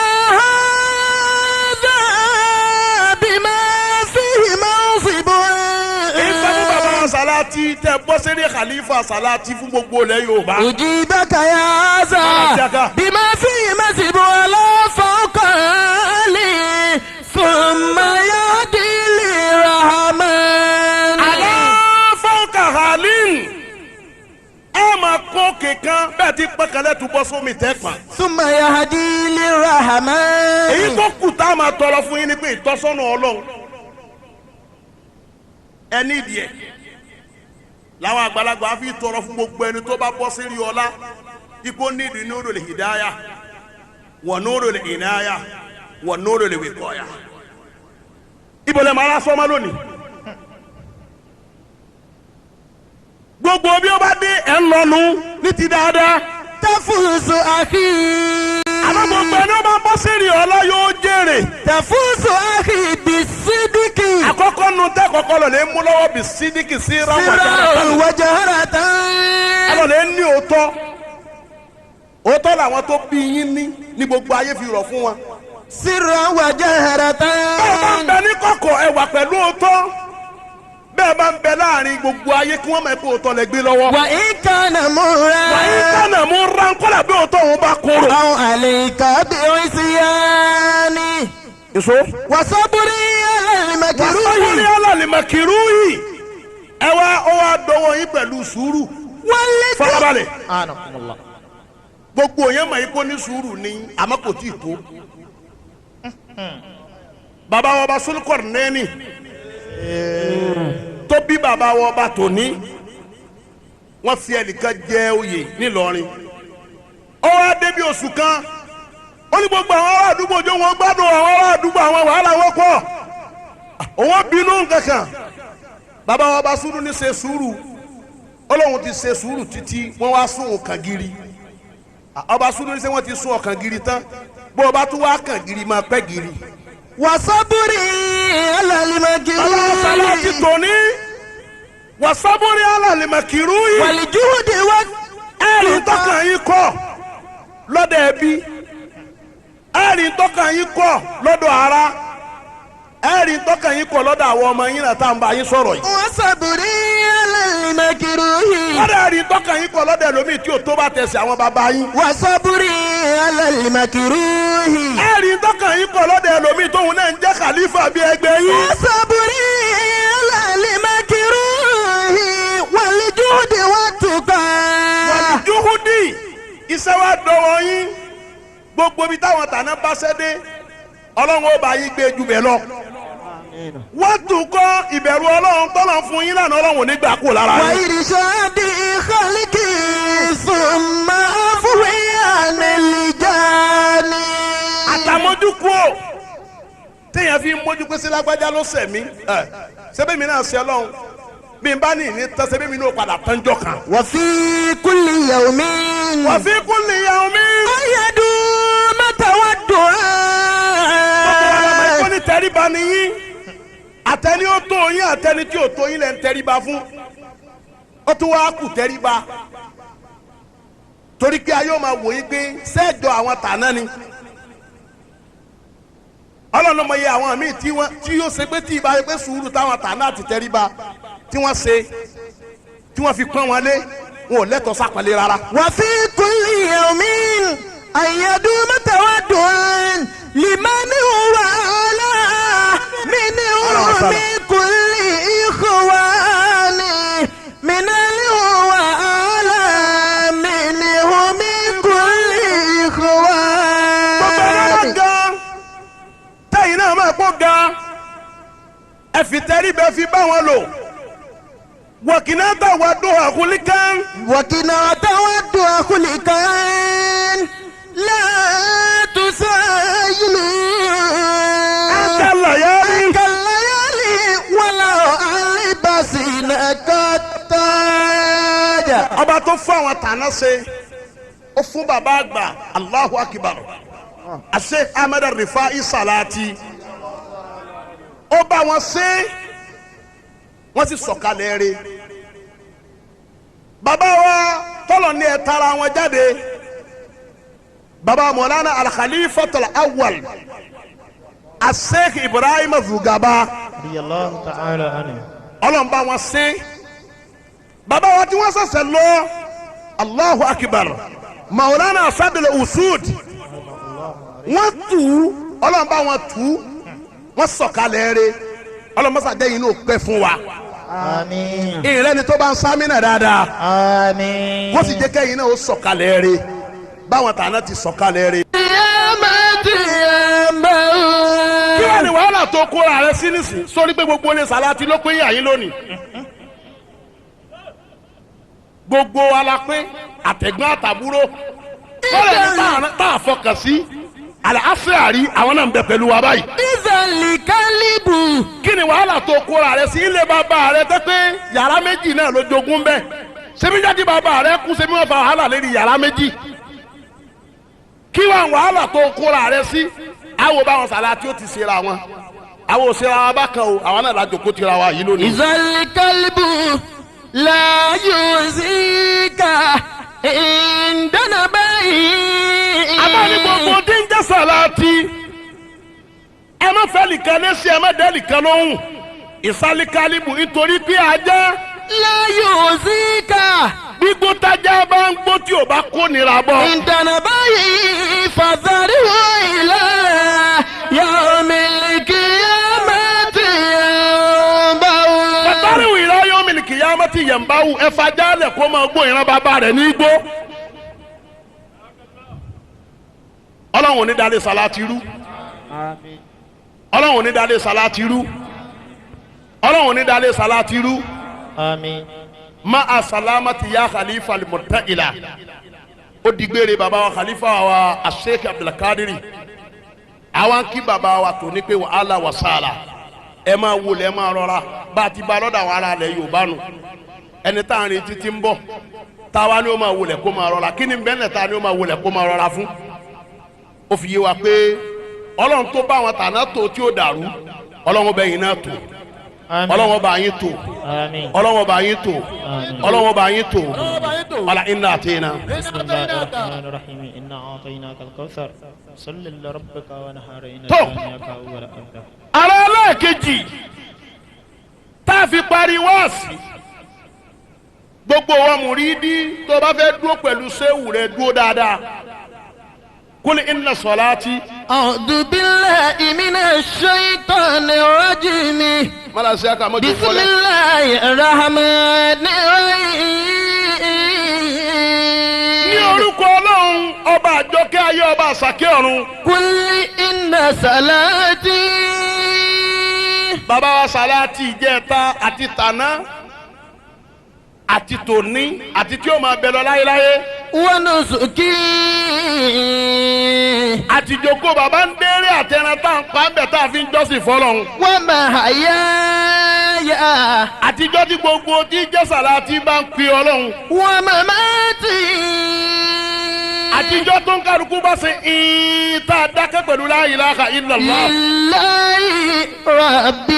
هذا بما فيه منصب. ìsọfún bàbá wa Sàlátì tẹ bọ́ sẹ́ni khalifa Sàlátì fún gbogbo ilẹ̀ Yorùbá. أجيبك يا هذا بما فيه منصب ولا فوق لي ثم يهدي للرحمن. aláfọ̀ọ́kà halin ẹ máa kó kékan bẹ́ẹ̀ ti pẹ́kẹ́lẹ́ tó bọ́ sómi tẹ́pọ̀n. ثم يهدي للرحمن. èyí tó kù tá a máa tọrọ fún yín ni pé ìtọ́sọ́nà Ọlọ́run ẹ nídìí ẹ̀ làwọn àgbàlagbà á fi tọrọ fún gbogbo ẹni tó bá bọ́ sí rí ọlá ipò nídìí nurul hidayah wa nurul inayah wa nurul wiqayah. ibùdó màá lásán má lónìí. gbogbo bí ó bá dé ẹ̀ ń lọ́nu ní ti dáadáa. تفوز أخي. àmọ́ gbogbo ẹni ó máa bọ́ sí rí ọlá yóò jèrè. تفوز أخي بالصدق. àkọ́kọ́ nu tẹ́ kọ́kọ́ lọ lè mú lọ́wọ́ bí sídìkì sí ra سرا وجهرة. lọ lè ní òótọ́ òótọ́ ọpẹ́ làwọn tó bí yín ní gbogbo ayé fi rọ̀ fún wọn. سرا وجهرة bẹ́ẹ̀ bá ń bẹ ní kọ̀kọ̀ ẹ wà pẹ̀lú òótọ́ bẹ́ẹ̀ bá ń bẹ láàrin gbogbo ayé kí wọ́n mọ̀ pé òótọ́ lẹ gbé lọ́wọ́. وإن كان مرا wàyí kánà mú ránkọ́lá bí òótọ́ òun bá kóró. أو عليك بعصيان èso. وصبر على المكروه wàsíwìrì alálìmọ̀kìrú yìí ẹ wá ó wá dọwọ́ yín pẹ̀lú sùúrù farabalẹ̀. gbogbo yẹn mọ̀ yín kó ní sùúrù ní àmọ́ kò tí ì tó. bàbá wa ọba Sulukọ̀rínẹ́nì tó bí bàbá wa ọba tòní wọ́n fi ẹnìkan jẹ oyè nílọrin. ó wá débi oṣù kan ó ní gbogbo àwọn ará àdúgbò jọ wọn gbádùn àwọn ará àdúgbò àwọn wàhálà wọn pọ̀ òun bínú kankan. bàbá wa ọba Sùúrù ní ṣe sùúrù Ọlọ́run ti ṣe sùúrù títí wọ́n wá sún ọkàn gírí. ọba Sùúrù ní sẹ́ wọ́n ti sún ọkàn gírí tán bó o bá tún wá kàn gírí máa pẹ́ gírí. وصبر على bàbá sálá ti المكروه tòní wàsábórí alàlìmọ̀kìrú yìí. والجهد ẹ̀rín tọkàn yín kọ́ lọ́dọ̀ ẹbí ẹ̀rín tọkàn yín kọ́ lọ́dọ̀ ara ẹ̀rín tọkàn yín kọ́ lọ́dọ̀ àwọn ọmọ yín náà tá à ń bá yín sọ̀rọ̀ yìí. وصبر على المكروه lọ́dọ̀ ẹ̀rín tọkàn yín kọ́ lọ́dọ̀ ẹlòmíì tí ò tó bá tẹ̀sí àwọn bàbá yín. وصبر على المكروه ẹ̀rín tọkàn yín kọ́ lọ́dọ̀ ẹlòmíì tóun náà ń jẹ́ khalifa bí ẹgbẹ́ yín. وصبر على المكروه والجهد والتقى juhudi iṣẹ́ wa dọ̀wọ́ yín gbogbo bí táwọn tàná bá ṣẹ́ dé ọlọ́run ó bá yín gbé ju bẹ́ẹ̀ lọ. wọ́n tún kọ́ ìbẹ̀rù ọlọ́run tọ́lọ̀ fún yín lánàá ọlọ́run ò ní gbà kú lára yín. وإرشاد خلقه ثم عفو عن الجاني àtàmójúkú o téèyàn fi mójú pé sí lágbájá ló sẹ̀mí ṣebí mi náà ṣe ọlọ́run bí n bá ní ìní tán ṣebí mi náà padà tánjọ́ kan. وفي كل يوم wa fi kulli yawmin. يدوم ọmọ تودعا ní tẹríba ni yín àtẹni ó tó yín àtẹni tí ò tó yín lẹ ń tẹríba fún ó tún wá kù tẹríba torí pé ayé ó máa wò yín pé sẹ́ẹ̀jọ àwọn tàná ni ọlọ́run mọ̀ iye àwọn míì tí yóò ṣe pé tí ìbá yẹ pé sùúrù táwọn tàná àti tẹríba tí wọ́n ṣe tí wọ́n fi pọ́n wọn lé wọn ò lẹ́tọ̀ọ́ sápẹ́lẹ́ rárá. وفي كل يوم أن يدوم تودعا لمن هو أعلى منه من كل إخوان من هو أعلى منه من كل gbogbo ẹ̀rọ إخوان gan tẹ̀yìn náà máa gbó gan ẹ fi tẹríba fi bá wọn lò wọ̀kìnà tàwa dùn àkúlí kan. وكنا تودع خلقا لا تسايل الليالي كالليالي ولو ألبسنك التاج ọba tó fún àwọn tàná ṣe ó fún bàbá àgbà Allahu Akbar àṣẹ Ahmed Rifai Salati ó bá wọn ṣe wọ́n sì sọ̀kalẹ̀ rẹ̀ bàbá wa tọ́lọ̀ ní ẹ̀ tara wọn jáde bàbá Mọ̀lánà Al-Khalifatul Awwal Sheikh Ibrahim Zugaba radiyallahu ta'ala anhu. ọlọ́nba wọn ṣe bàbá wa tí wọ́n ṣẹ̀ṣẹ̀ lọ Allahu Akbar Mọ̀lánà Asadul Usud wọ́n tù ú ọlọ́nba wọn tù ú wọ́n sọ̀kalẹ̀ rẹ̀ ọlọ́mọṣàdẹ́yìn náà pẹ́ fún wa. Àmín. ìrẹ́ ni tó bá ń sámínà dáadáa Àmín. wọ́n sì jẹ́ kẹ́yìn náà ó sọ̀kalẹ̀ rẹ̀ báwọn tàná ti sọ̀kalẹ̀ rẹ̀. kí wàá ní wàhálà tó kóra rẹ sí nísìn sórí pé gbogbo ilé Sàlátì ló pín yàyín lónìí gbogbo alápín àtẹ̀gbọ́n àtàbúrò kọ́lẹ̀ ní tá a fọkàn sí àlẹ́ àṣeyàrí àwọn náà ń bẹ pẹ̀lú wa báyìí. ìzàlìkálíbù kí ni wàhálà tó kóra rẹ sí ilé bàbá rẹ tẹ́ pé yàrá méjì náà ló jogún bẹ́ẹ̀ ṣebí jáde bàbá rẹ kú ṣebí wọ́n fa wàhálà lérí yàrá méjì kí wàhálà tó kóra rẹ sí àwọn báwọn Sàlátì ó ti ṣera wọn àwọn òṣèré wa bá kan o àwọn náà lájò kó tira wa yìí lónìí. ìzàlìkálíbù láyò síkà ìdáná báyìí sàlátì ẹ má fẹ́ nìkan lẹ́sìn ẹ má dẹ́ nìkan lóhùn ìsálikálíbù nítorí pé ajá لا يؤذيك gbígbó tájá bá ń gbó tí ò bá kó nira bọ́. انتنبهي فذره إلى يوم القيامة ينبه Bàtàríwì ìlà yóò mi kìyàmá ti yẹ̀mbáwù ẹ̀fà jálẹ̀ kó máa gbó ìran bàbá rẹ̀ ní igbó. Ọlọ́run ní dalẹ̀ sàlátì rú. Ọlọ́run ní dalẹ̀ sàlátì rú. Ọlọ́run ní dalẹ̀ sàlátì rú. Àmín. Ma a salamati ya khalifa al-murta'ila. Ó digbére bàbá wa khalifa wa Sheikh Abdulkadiri. Àwọn kí bàbá wa tó ní pé wàhálà wà sàlà. Ẹ máa wọlé ẹ máa rọra bá a ti bá lọ́dọ̀ àwọn ará ilẹ̀ Yorùbá nù. Ẹni tá à ń retí ti ń bọ̀. Táwa ni ó máa wọlé kó máa rọra. Kí ni bẹ́ẹ̀ ta ni ó máa wọlé kó máa rọra fún? Ó fi yé wa pé Ọlọ́run tó bá àwọn tàná tó tí ó dàrú. Ọlọ́run bẹ́yìn náà tó. Ọlọ́run bá yín tó. Àmín. Ọlọ́run bá yín tó. Àmín. Ọlọ́run bá yín tó. Ala inna atina. بسم الله الرحمن الرحيم إنا أعطيناك الكوثر صل لربك ونحر إن تو. شانئك هو الأبتر. Ara ẹlẹ́ẹ̀kejì tá a fi parí wáàsí gbogbo wa mùrídí tó bá fẹ́ dúró pẹ̀lú séwù rẹ̀ dúró dáadáa kul inna salati. أعوذ بالله من الشيطان الرجيم mala se aka mojo بسم wọlé. الله الرحمن الرحيم ní orúkọ Ọlọ́run ọba àjọkẹ́ ayé ọba àsàkẹ́ ọ̀run. قل إن صلاتي bàbá wa sàláàtì ìjẹta àti tàná àti tòní àti tí ó máa bẹ lọ láyéláyé. ونسكي àti jókòó bàbá ń déré àtẹran tá à ń pa ń bẹ̀ tá a fi ń jọ́sìn fọlọ́run. ومحياي àtijọ́ tí gbogbo tí jẹ́ sàláàtì bá ń pe Ọlọ́run. ومماتي àtijọ́ tó ń kálukú bá ṣe tá a dákẹ́ pẹ̀lú la ilaha illallah. لله رب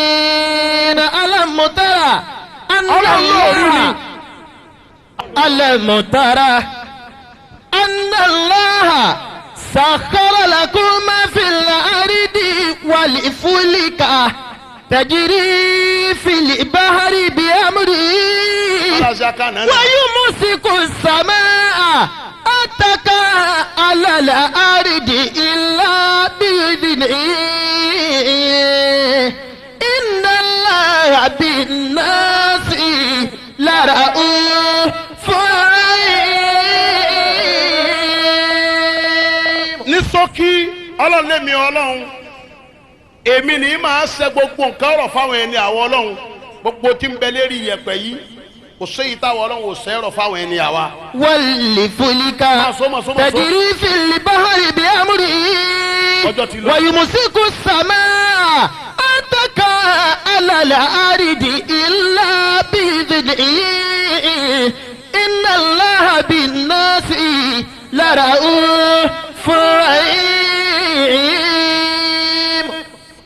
العالمين ألم ترى أن الله ألم ترى أن الله سخر لكم ما في الأرض والفلك تجري في البحر بأمره ويمسك السماء أن تقع على الأرض إلا بإذنه إن الله بالناس لرؤوف رحيم. ní ṣókí Ọlọ́run lèmi Ọlọ́run èmi ní máa ṣe gbogbo nǹkan ọ̀rọ̀ fáwọn ẹni àwọn Ọlọ́run gbogbo tí ń bẹ lérí iyẹ̀pẹ̀ yìí kò séyìí táwọn Ọlọ́run ò sẹ́rọ̀ fáwọn ẹni àwa. والفلك سوما. تجري في البحر بأمره ويمسك السماء أن تقع على الأرض إلا بإذنه إن الله بالناس لرؤوف رحيم.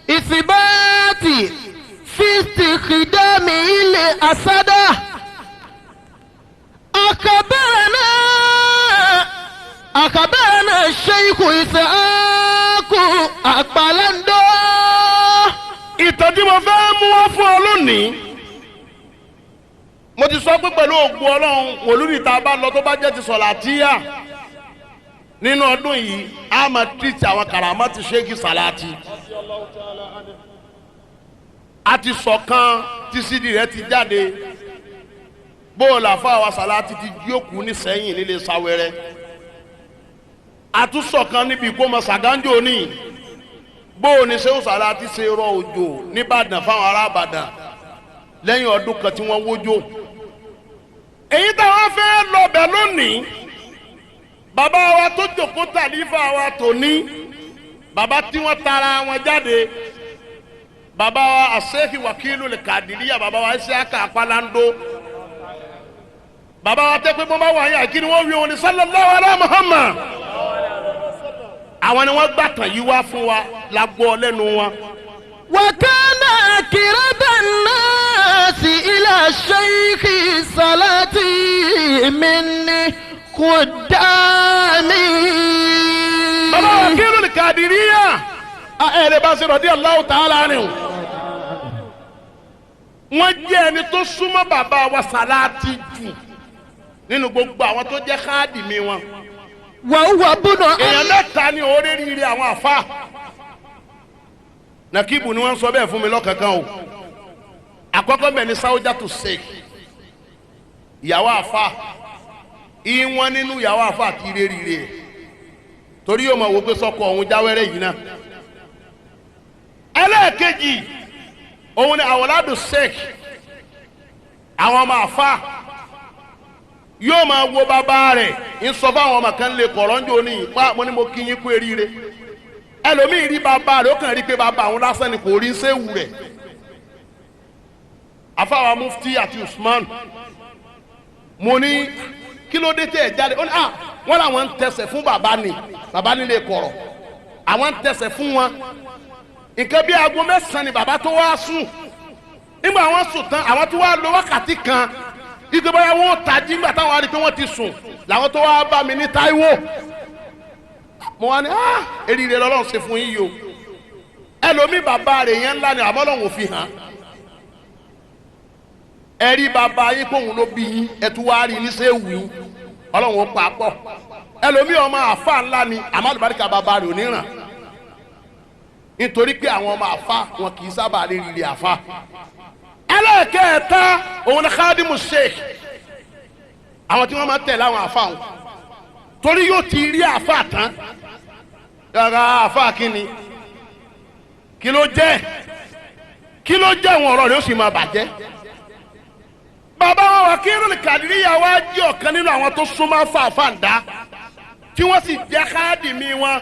إثبات في استخدامه لأسده أخبرنا الشيخ إسحاق أقبلندو. ìtọ́jú mo fẹ́ mú wá fún ọ lónìí mo ti sọ pé pẹ̀lú ògùn Ọlọ́run wòlúùrì tá a bá lọ tó bá jẹ́ ti sọ̀làtíyà nínú ọdún yìí a máa tìtì àwọn karama ti ṣéèkì sàláàtì a ti sọ̀kan tí sídi rẹ̀ ti jáde bóòlù àfọwọ́ sàláàtì ti jókòó ní sẹ́yìn nílé sáwẹ́rẹ́ àtúnṣọ̀kan níbi ìkómọ sàgáńjò ní bóòlù ní sẹ́wọ́n sàláàtì ṣe rọ òjò nìbàdàn fáwọn ará Ìbàdàn lẹ́yìn ọdún kan tí wọ́n wójó èyí táwọn fẹ́ lọ́bẹ̀ lónìí bàbá wa tó jókòó tàlífà wa tòní bàbá tí wọ́n tara wọn jáde bàbá wa àṣẹ́kì wàkílù lè kàdìríyà bàbá wa Isiaka Apalando bàbá wa tẹ́ pé bọ́n bá wà yà kí ni wọ́n wí wọn ni sallallahu alaihi Muhammad àwọn ni wọ́n gbàtàn yìí wá fún wa la gbọ́ lẹ́nu wọn. وكان أقرب الناس إلى الشيخ صلاتي خدامي bàbá Wakilul Qadiriyya ẹ̀rẹ̀ bá ṣe radiyallahu ta'ala anhu. wọ́n jẹ́ ẹni tó súnmọ́ bàbá wa Sàláàtì jù nínú gbogbo àwọn tó jẹ́ khadimi wọn. وهو ابن èèyàn mẹ́ta ni orí rírì àwọn àfa. Nakibu ni wọ́n sọ bẹ́ẹ̀ fún mi lọ́kànkan o. àkọ́kọ́ bẹ̀ ni Saujatu Sheikh ìyàwó àfa ìwọ̀n nínú ìyàwó àfa àti rírì torí yóò mọ̀ wò pé sọ́kọ̀ ọ̀hún jáwẹ́rẹ́ yìí náà. ẹlẹ́ẹ̀kejì òun ni Awladu Sheikh àwọn ọmọ àfa yóò máa wo bàbá rẹ̀ ń sọ fáwọn ọmọ kan lè kọ̀rọ̀ ń jò ní ìpá mo ní mo kí yín kú eríire ẹlòmíì rí bàbá rẹ̀ ó kàn rí pé bàbá àwọn lásán ni kò rí ń séwù rẹ̀ afáwa Mufti àti Usman mo ní kí ló dé tẹ ẹ jáde ó ní wọn làwọn ń tẹsẹ̀ fún bàbá ni lè kọ̀rọ̀ àwọn ń tẹsẹ̀ fún wọn nǹkan bí aago 9 ni bàbá tó wá sùn nígbà wọn sùn tán àwọn tó wá lò wákàtí kan igi báyà wọn tají nígbà táwọn arí pé wọn ti sùn làwọn tó wá bá mi ní Táíwò mo wá ní eríire lọ́lọ́run ṣe fún yín o ẹlòmíì bàbá rẹ̀ yẹn ńlá ni àmọ́ Ọlọ́run ò fi hàn ẹ̀rí bàbá yín kóhun ló bí yín ẹ̀tú wá rí ní sẹ́wù yín Ọlọ́run ó pa pọ̀ ẹlòmíì ọmọ àfa ńlá ni àmọ́ àlùbáríkà bàbá rẹ̀ ò ní ràn nítorí pé àwọn ọmọ àfa wọn kì í sábà rí rírì àfa. ẹlẹ́ẹ̀kẹta òun ni Khadimu Sheikh àwọn tí wọ́n máa tẹ̀lé àwọn àfa wọn torí yóò ti rí àfa tán yàrá àfa kínni kí ló jẹ́ wọn ọ̀rọ̀ rẹ̀ ó sì máa bàjẹ́. bàbá wa Wakilul Qadiriyya wá jẹ́ ọ̀kan nínú àwọn tó súnmọ́ fàáfàá tí wọ́n sì jẹ́ khadimi wọn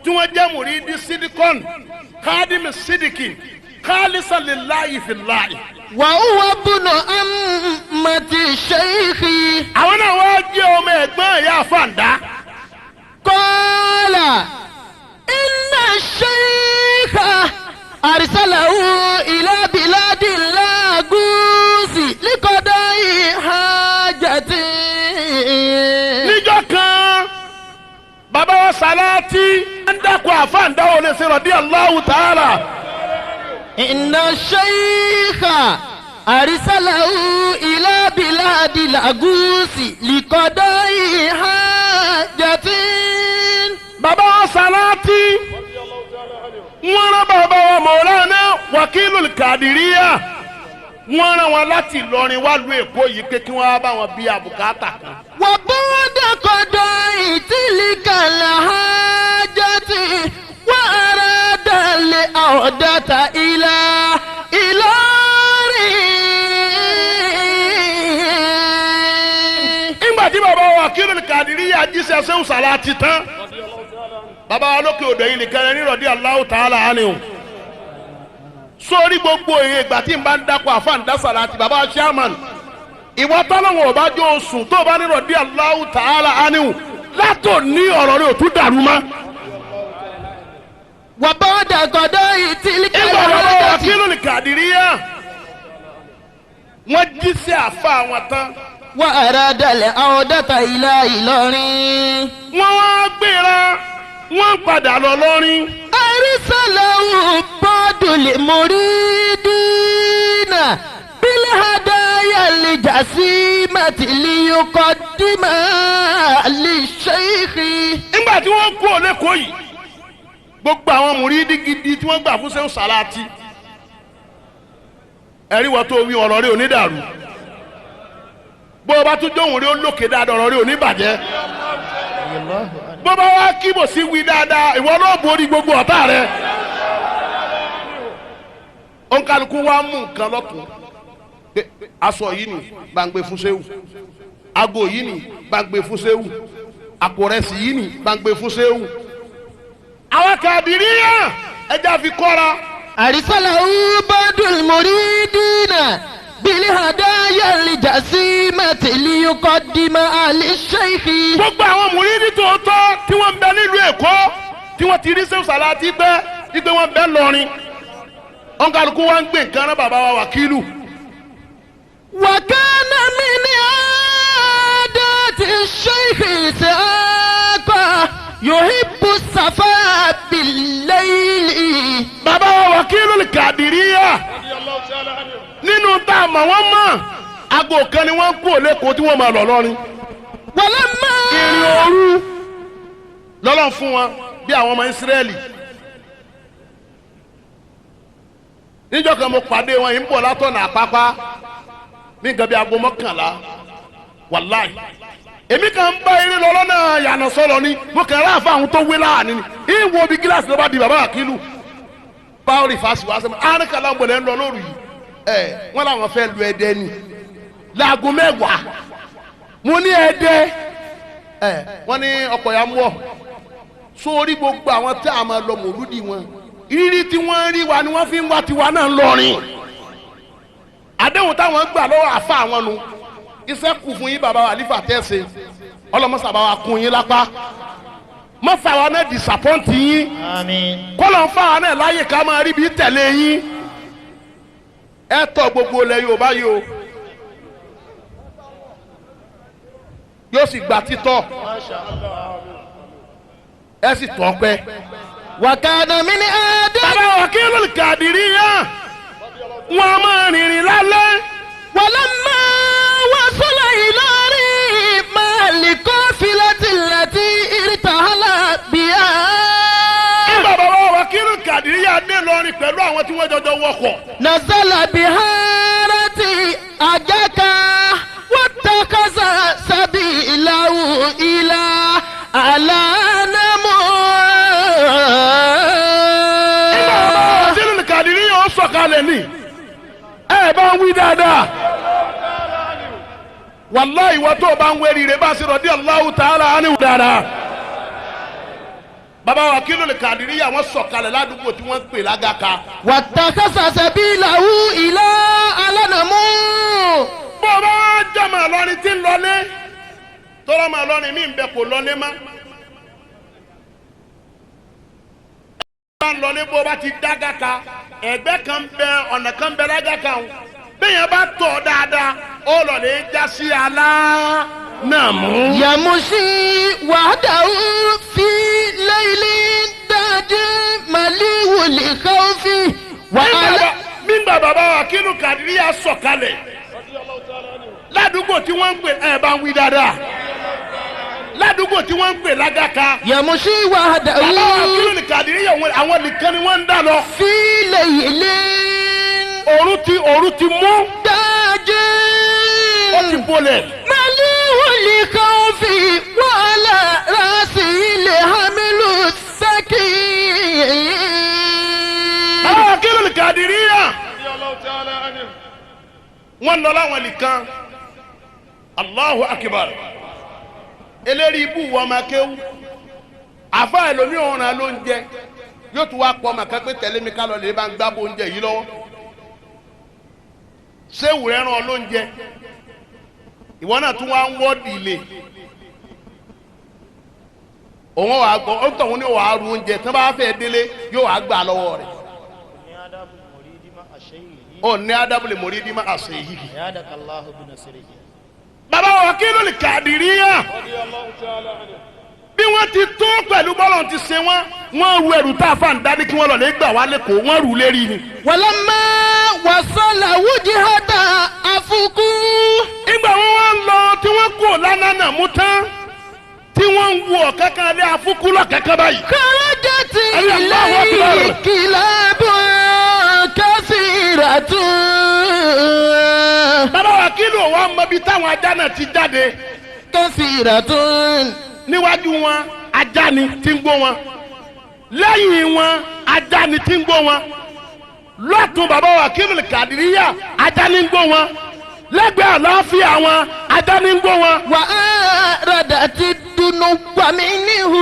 tí wọ́n jẹ́ mùrídí sídìkọ́n khadimi sídìkì khalisan lillahi fillahi. وهو ابن أمة الشيخ àwọn náà wá jẹ́ ọmọ ẹ̀gbọ́n ìyá àfàǹdá. قال إن الشيخ أرسله إلى بلاد اللاغوس لقضاء حاجته. níjọ́ kan bàbá wa Sàláàtì ń dákun àfàǹdá ò lè ṣe radiyallahu ta'ala. إن الشيخ أرسله إلى بلاد اللاغوس لقضاء حاجته. bàbá wa Sàláàtì wọ́n rán bàbá wa Maulana Wakilul Qadiriyya wọ́n rán wọn láti Ìlọrin wá lu Èkó yìí pé kí wọ́n bá wọn bí àbùkátà kan. وبعد قضاء تلك الحاجة وأراد العودة إلى nígbà tí bàbá wa Wakilul Qadiriyya jíṣẹ́ Ṣéhù Sàláàtì tán bàbá wa lókè odò yìí nìkan ní radiyallahu ta'ala anhu sórí gbogbo èyí ìgbà tí n bá ń dákọ̀ àfáàndá Sàláàtì bàbá wa chairman ìwọ tọ́lọ́wọ̀n ọba jó oṣù tó bá ní radiyallahu ta'ala anhu látò ní ọ̀rọ̀ rẹ̀ ò tún dàrú mọ́. وبعد قضاء تلك ìgbà bàbá wa الحاجة Wakilul Qadiriyya wọ́n jíṣẹ́ àfa àwọn tán وأراد العودة إلى إلورين wọ́n wá gbéra wọ́n padà lọ lọ́rin. أرسله بعض المريدين بالهدايا الجسيمة ليقدمها للشيخ. nígbà tí wọ́n kú Èkó yìí gbogbo àwọn mùrídí gidi tí wọ́n gbà fún Ṣéhù Sàláàtì ẹ̀rí wọ́n tó wí ọ̀rọ̀ rẹ̀ ò ní dàrú bó o bá tún dóhùn rẹ̀ ó lókè dáadáa ọ̀rọ̀ rẹ̀ ò ní bàjẹ́ bó bá wá kíbò sí wí dáadáa ìwọ náà borí gbogbo ọ̀tá rẹ̀ ònkàlùkù wa mú nǹkan lọ́tún aṣọ yìí ni gbàngbé fún Ṣéhù ago yìí ni gbàngbé fún Ṣéhù àpòrẹsì yìí ni gbàngbé fún Ṣéhù àwọn Qadiriyya ẹja fi kọ́ra. أرسله بعض المريدين بالهدايا الجسيمة ليقدمها للشيخ. gbogbo àwọn mùrídí tòótọ́ tí wọ́n ń bẹ nílùú Èkó tí wọ́n ti rí Ṣéhù Sàláàtì pẹ́ wípé wọ́n bẹ lọ́rin ònkàlùkù wa ń gbé nǹkan rán bàbá wa Wàkílù. وكان من عادات الشيخ بالليل. bàbá wa Wakilul Qadiriyya nínú tá a mọ̀ wọ́n mọ̀ aago kan ni wọ́n kú lẹ́kọ̀ọ́ tí wọ́n máa lọ lọ́rin. ولما ìrìn òru lọ́lọ́run fún wọn bí àwọn ọmọ Ísírẹ́lì. níjọ́ kan mo pàdé wọn yìí ń bọ̀ látọ̀nà Àpápá ní nǹkan bí aago 11 wàláì èmi kan ń bá eré lọ lọ́nà yànnà sọ̀rọ̀ ni mo kàn rà fún àwọn tó wé láàánú ni ìwọ bí gíláàsì ló bá di bàbá Wàkílù báwòrì fásitì wá sẹ́mi àárínkàlà ń bọ̀ lẹ́ ń lọ lóru yìí wọ́n làwọn fẹ́ lu Ẹdẹ ni láago 10 mo ní Ẹdẹ wọ́n ní ọkọ̀ ya ń wọ̀ sórí gbogbo àwọn tí a máa lọ mòlúdì wọn ìrírí tí wọ́n rí wa ni wọ́n fi ń wá tiwa náà lọ́rin àdéhùn táwọn gbà lọ́wọ́ àfa àwọn nu iṣẹ́ kù fún yín bàbá wa àlífà tẹ́sẹ̀ ọlọ́mọsàbà wa kún yín lápá mọ́ fà wa náà disapọ́ǹtì yín kọ́lọ̀ ń fà wa náà láyè ká máa rí bí tẹ̀lé yín ẹ tọ́ gbogbo ilẹ̀ Yorùbá yìí o yóò sì gba títọ́ ẹ sì tọ́ pẹ́. وكان من آدم. bàbá Wakilul Qadiriyya wọn a máa rìnrìn lálẹ́. ولما وصل إلى رمال القافلة التي ارتحل بها. bàbá Wakilul Qadiriyya dé lọrin pẹ̀lú àwọn tí wọ́n jọjọ wọkọ̀. نزل بحارة أجاكا واتخذ سبيله إلى أعلى Wakilul Qadiriyya ó sọ̀kalẹ̀ ní ẹ bá ń wí dáadáa wàláhì ìwọ tó o bá ń wérí rẹ bá ṣe radiyallahu ta'ala anhu dáadáa. bàbá Wakilul Qadiriyya wọ́n sọ̀kalẹ̀ ládùúgbò tí wọ́n ń pè lágàkà. واتخذ سبيله إلى أعلى bó o bá jẹ́ màá lọ́rin tí ń lọlé tọ́lá màá lọ́rin mí ń bẹ kò lọlé má. bá ń lọlé bó o bá ti dágàkà ẹgbẹ́ kan bẹ ọ̀nà kan bẹ lágàkà o bẹ́ẹ̀ bá tọ̀ dáadáa ó lọ lè já sí Alánàmú. يمشي وحده في ليل داج مليء الخوف nígbà bàbá Wakilul Qadiriyya sọ̀kalẹ̀ ládùúgbò tí wọ́n ń pè ẹ̀ bá ń wí dáadáa ládùúgbò tí wọ́n ń pè lágàkà. يمشي وحده bàbá Wakilul Qadiriyya àwọn nìkan ni wọ́n ń dà lọ. في ليل òru ti mú داج ó ti bolẹ̀. مليء الخوف وعلى رأسه الحمل الثقيل. bàbá Wakilul Qadiriyya wọ́n lọ láwọn nìkan Allahu Akbar eléri ibú wọ́n máa kéwú àfa ẹlòmí ọ̀ràn ló ń jẹ yóò tún wá pọ̀ màkà pé tẹ̀lé mi ká lọ lè bá ń gbábọ̀ oúnjẹ yìí lọ́wọ́ ṣé ìwúrẹ́ ràn ló ń jẹ ìwọ náà tún wá ń wọ́ọ̀dì ilé òun wàá gbọ́ ó tọ̀hún ní wàá ru oúnjẹ tí wọ́n bá fẹ́ délé yóò wàá gbà lọ́wọ́ rẹ̀ ó ní adabule muridi ma àṣẹ yìí. bàbá Wakilul Qadiriyya bí wọ́n ti tó pẹ̀lú bọ́lọ̀ ti ṣe wọ́n ru ẹrù tá a fà ń dání kí wọ́n lọ lè gbà wá lẹ́kọ̀ọ́ wọ́n rù lérí ni. ولما وصل وجهة أفق. ìgbà wọn wá ń lọ tí wọ́n kó Alánàmú tán tí wọ́n ń wọ kankan lé Afúkú lọ kankan báyìí. خرجت إليه كلاب كثيرة. bàbá Wakilu wa mọ bí táwọn ajá náà ti jáde. كثيرة. níwájú wọn ajá ni tí ń gbó wọn lẹ́yìn wọn ajá ni tí ń gbó wọn lọ́tún bàbá Wakilul Qadiriyya ajá ni ń gbó wọn lẹ́gbẹ̀ẹ́ àlàáfíà wọn ajá ni ń gbó wọn. وأرادت الدنو منه.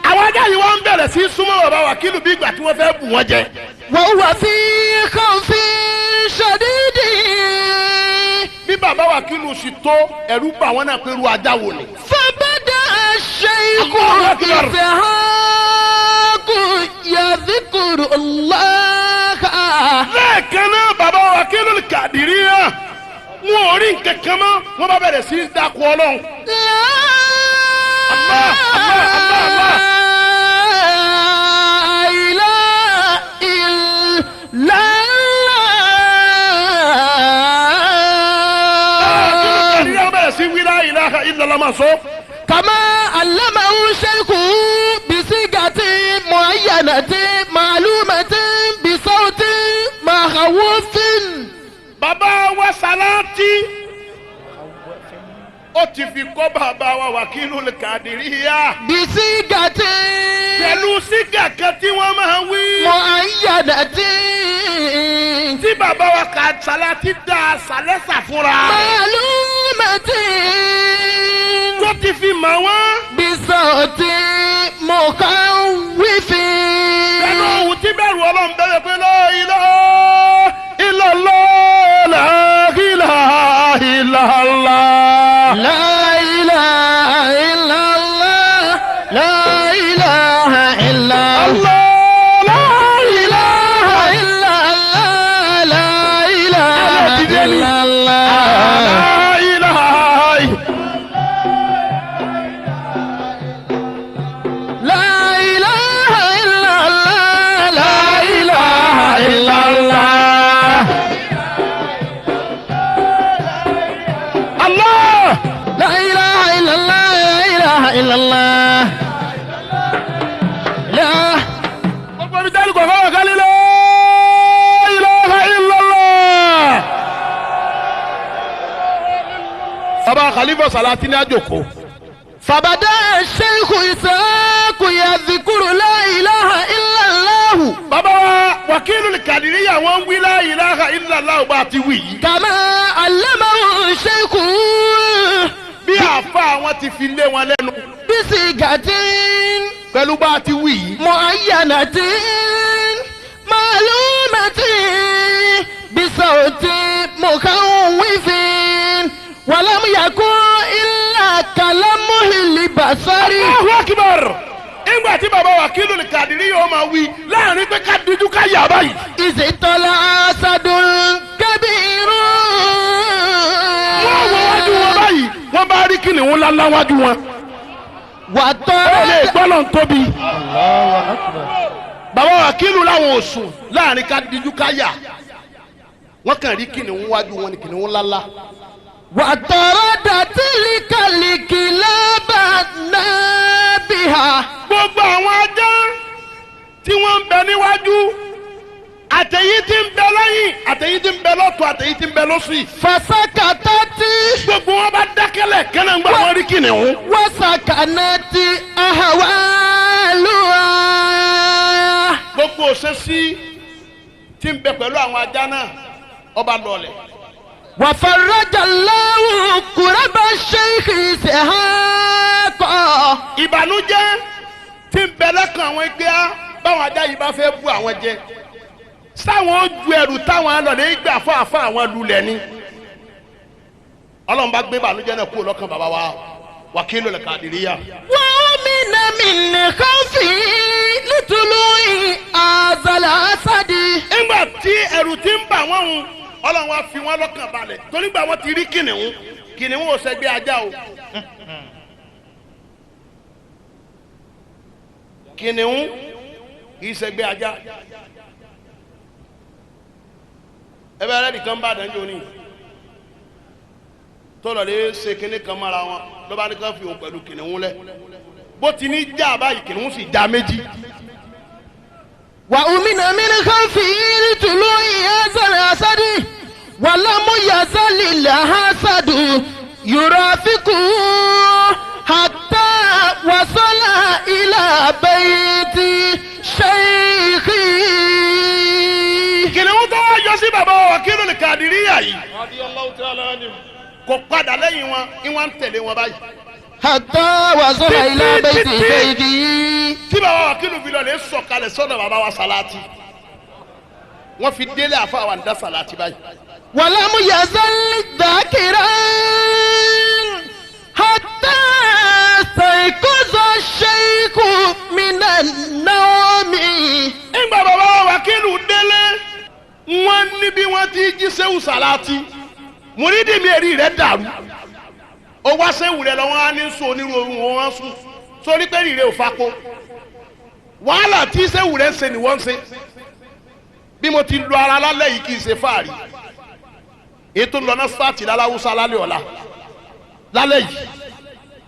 àwọn ajá yìí wọ́n ń bẹ̀rẹ̀ sí súnmọ́ bàbá Wakilu bí ìgbà tí wọ́n fẹ́ bù wọ́n jẹ. وهو في خوف شديد. bí bàbá Wakilu sì tó ẹ̀rù bà wọ́n náà pé irú ajá wo ni. فبدأ الشيخ إسحاق يذكر الله. lẹ́ẹ̀kan náà bàbá Wakilul Qadiriyya wọn ò rí nǹkan kan mọ́ wọ́n bá bẹ̀rẹ̀ sí í dákú Ọlọ́run. Allah, Allah, Allah, Allah. ilaha illallah máa sọ. كما علمه شيخه بصيغة معينة معلومة بصوت مخوف. bàbá wa Salati ó ti fi kọ́ bàbá wa Wakilul Qadiriyya. بصيغة pẹ̀lú sígà kan tí wọ́n máa wí. معينة tí bàbá wa Salati dá sàlẹ́sà fúnra rẹ̀. معلومة tó ti fi mọ̀ wọ́n. بصوت مخوف. pẹ̀lú ohun tí bẹ̀rù Ọlọ́run bẹ̀rẹ̀ pé la ilaha illallah la ilaha illallah. لا إله إلا الله لا إله إلا الله لا إله إلا الله لا إله إلا الله لا إله إلا الله لا إله إلا الله Allah. لا إله إلا الله لا إله إلا الله لا gbogbo ibi tẹ́lẹ̀ kọ̀ọ̀kan wà kálí la ilaha illallah. bàbá Khalifa Salati ní àjòkó. فبدأ الشيخ إسحاق يذكر لا إله إلا الله bàbá wa Wakilul Qadiriyya wọ́n wí la ilaha illallah bá ti wí yìí. كما علمه الشيخ bí àfa àwọn ti fi lé wọn lẹ́nu. بصيغة pẹ̀lú bá ti wí yìí. معينة معلومة بصوت مخوف ولم يكن إلا كلامه البصري. Allahu Akbar. ìgbà tí bàbá Wakilul Qadiriyya yóò máa wí láàrin pé ká díjú ká yà báyìí. إذ طلع أسد كبير. wọ́n wọ wájú wọn báyìí wọ́n bá rí kìnìún ńláńlá wájú wọn. ẹ lè وطرد gbọ́dọ̀ ń tóbi. bàbá Wakilu làwọn ò sùn láàrin ká díjú ká yà. wọ́n kàn rí kìnìún wájú wọn ní kìnìún ńláńlá. وطرد تلك الكلاب نابها. gbogbo àwọn ajá tí wọ́n ń bẹ níwájú àtẹ̀yí tí ń bẹ lẹ́yìn àtẹ̀yí tí ń bẹ lọ́tọ̀ àtẹ̀yí tí ń bẹ lọ́sì. فسكتت gbogbo wọn bá dákẹ́lẹ̀ kẹ́lẹ́ ń gbà wọ́n rí kìnìún. وسكنت أهوالها. gbogbo òṣèṣì tí ń bẹ pẹ̀lú àwọn ajá náà ọba lọlẹ̀. وفرج الله كرب الشيخ إسحاق. ìbànújẹ́ tí ń bẹ lẹ́kàn àwọn ẹgbẹ́ á báwọn ajá yìí bá fẹ́ bú àwọn jẹ sáwọn ó ju ẹrù táwọn alọ̀lẹ́ gbà fún àfa àwọn lulẹ̀ ni. ọlọ́run bá gbé ìbànújẹ́ náà kúrò lọ́kàn bàbá wa Wakilul Qadiriyya. ومن من خوفه لطلوع هذا الأسد. nígbà tí ẹrù ti ń bà wọ́n hùn ọlọ́run wa fi wọ́n lọ́kàn balẹ̀ torí gbà wọ́n ti rí kìnìún kìnìún ò ṣẹgbẹ́ ajá o. kìnìún kì í ṣẹgbẹ́ ajá. ẹ bẹ ẹlẹ́dì kan bá àdájọ́ ní tọ́lọ̀ lè ṣe kinní kan mọ́ra wọn ló bá ní ká fi òun pẹ̀lú kìnìún lẹ̀ bó ti ní já báyìí kìnìún sì já méjì. وأمن من خوفه لطلوع هذا الأسد ولم يزل الحسد يرافقه حتى وصل إلى بيت شيخه. kìnìún tó wá yọ sí bàbá Wakilul Qadiriyya yìí kò padà lẹ́yìn wọn ìwọ̀n ń tẹ̀lé wọn báyìí. حتى وصل إلى بيت شيخه. tí bàbá Wakilu fi lọ lè sọ̀kalẹ̀ sọ́dọ̀ bàbá wa Salati wọ́n fi délé àfa àwọn àǹdá Salati báyìí. ولم يزل ذاكرا حتى استيقظ الشيخ من النوم. ìgbà bàbá Wakilu délé wọ́n ní bí wọ́n ti jí Sehu Salati mùrídìí mi èrí rẹ̀ dàrú ó wá Sehu rẹ̀ lọ́wọ́ á ní sùn onírúurú wọn wá sùn sórí pé rírẹ̀ ò fapò wàhálà tí Sehu rẹ̀ ń ṣe ni wọ́n ń ṣe bí mo ti lu ara lálẹ́ yìí kì í ṣe fáàrí ètò lọ́nà sáàtì láláwùsá lálẹ́ ọ̀la lálẹ́ yìí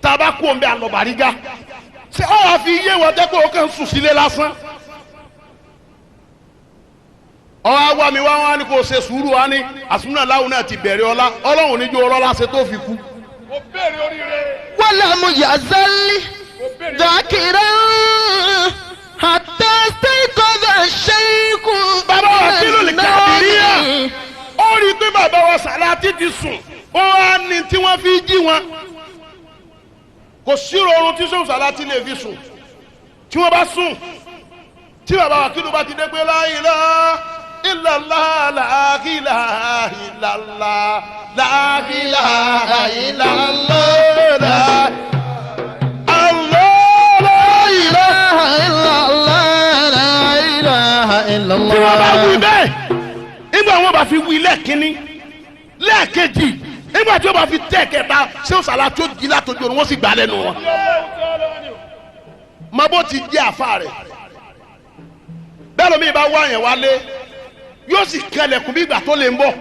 tá a bá kú òun bẹ àlọ́ Bàrígà ṣé ọ wá fi yé wọn dẹ́kun ó kàn sùn sílé lásán ọ wá wá mi wá wá ní kò ṣe sùúrù wá ní àsúná láwùn náà ti bẹ̀rẹ̀ ọlá ọlọ́run níjó ọlọ́lá ṣe tó fi kú. ó bẹ̀rẹ̀ oríire. ولم يزل ذاكرا حتى استيقظ الشيخ bàbá wa kí ló lè Kàdìríyà ó rí i pé bàbá wa Sàlátì ti sùn ó wá ní tí wọ́n fi jí wọn kò sí oorun tí sọ́wọ́ Sàlátì lè fi sùn tí wọ́n bá sùn tí bàbá wa kí ló bá ti dé pé la ilaha illallah la ilaha illallah la ilaha illallah tí wọ́n bá wí bẹ́ẹ̀ nígbà wọn bá fi wí lẹ́ẹ̀kínní lẹ́ẹ̀kejì nígbà tí wọ́n bá fi tẹ̀ kẹta ṣé Sàlátì tó jí látọjú ọ̀run wọ́n sì gbà lẹ́nu wọn. mabó ti jẹ́ àfa rẹ̀ bẹ́ẹ̀ lómi bá wá yẹn wálé yóò sì kẹlẹ̀kùn bí ìgbà tó lè ń bọ̀.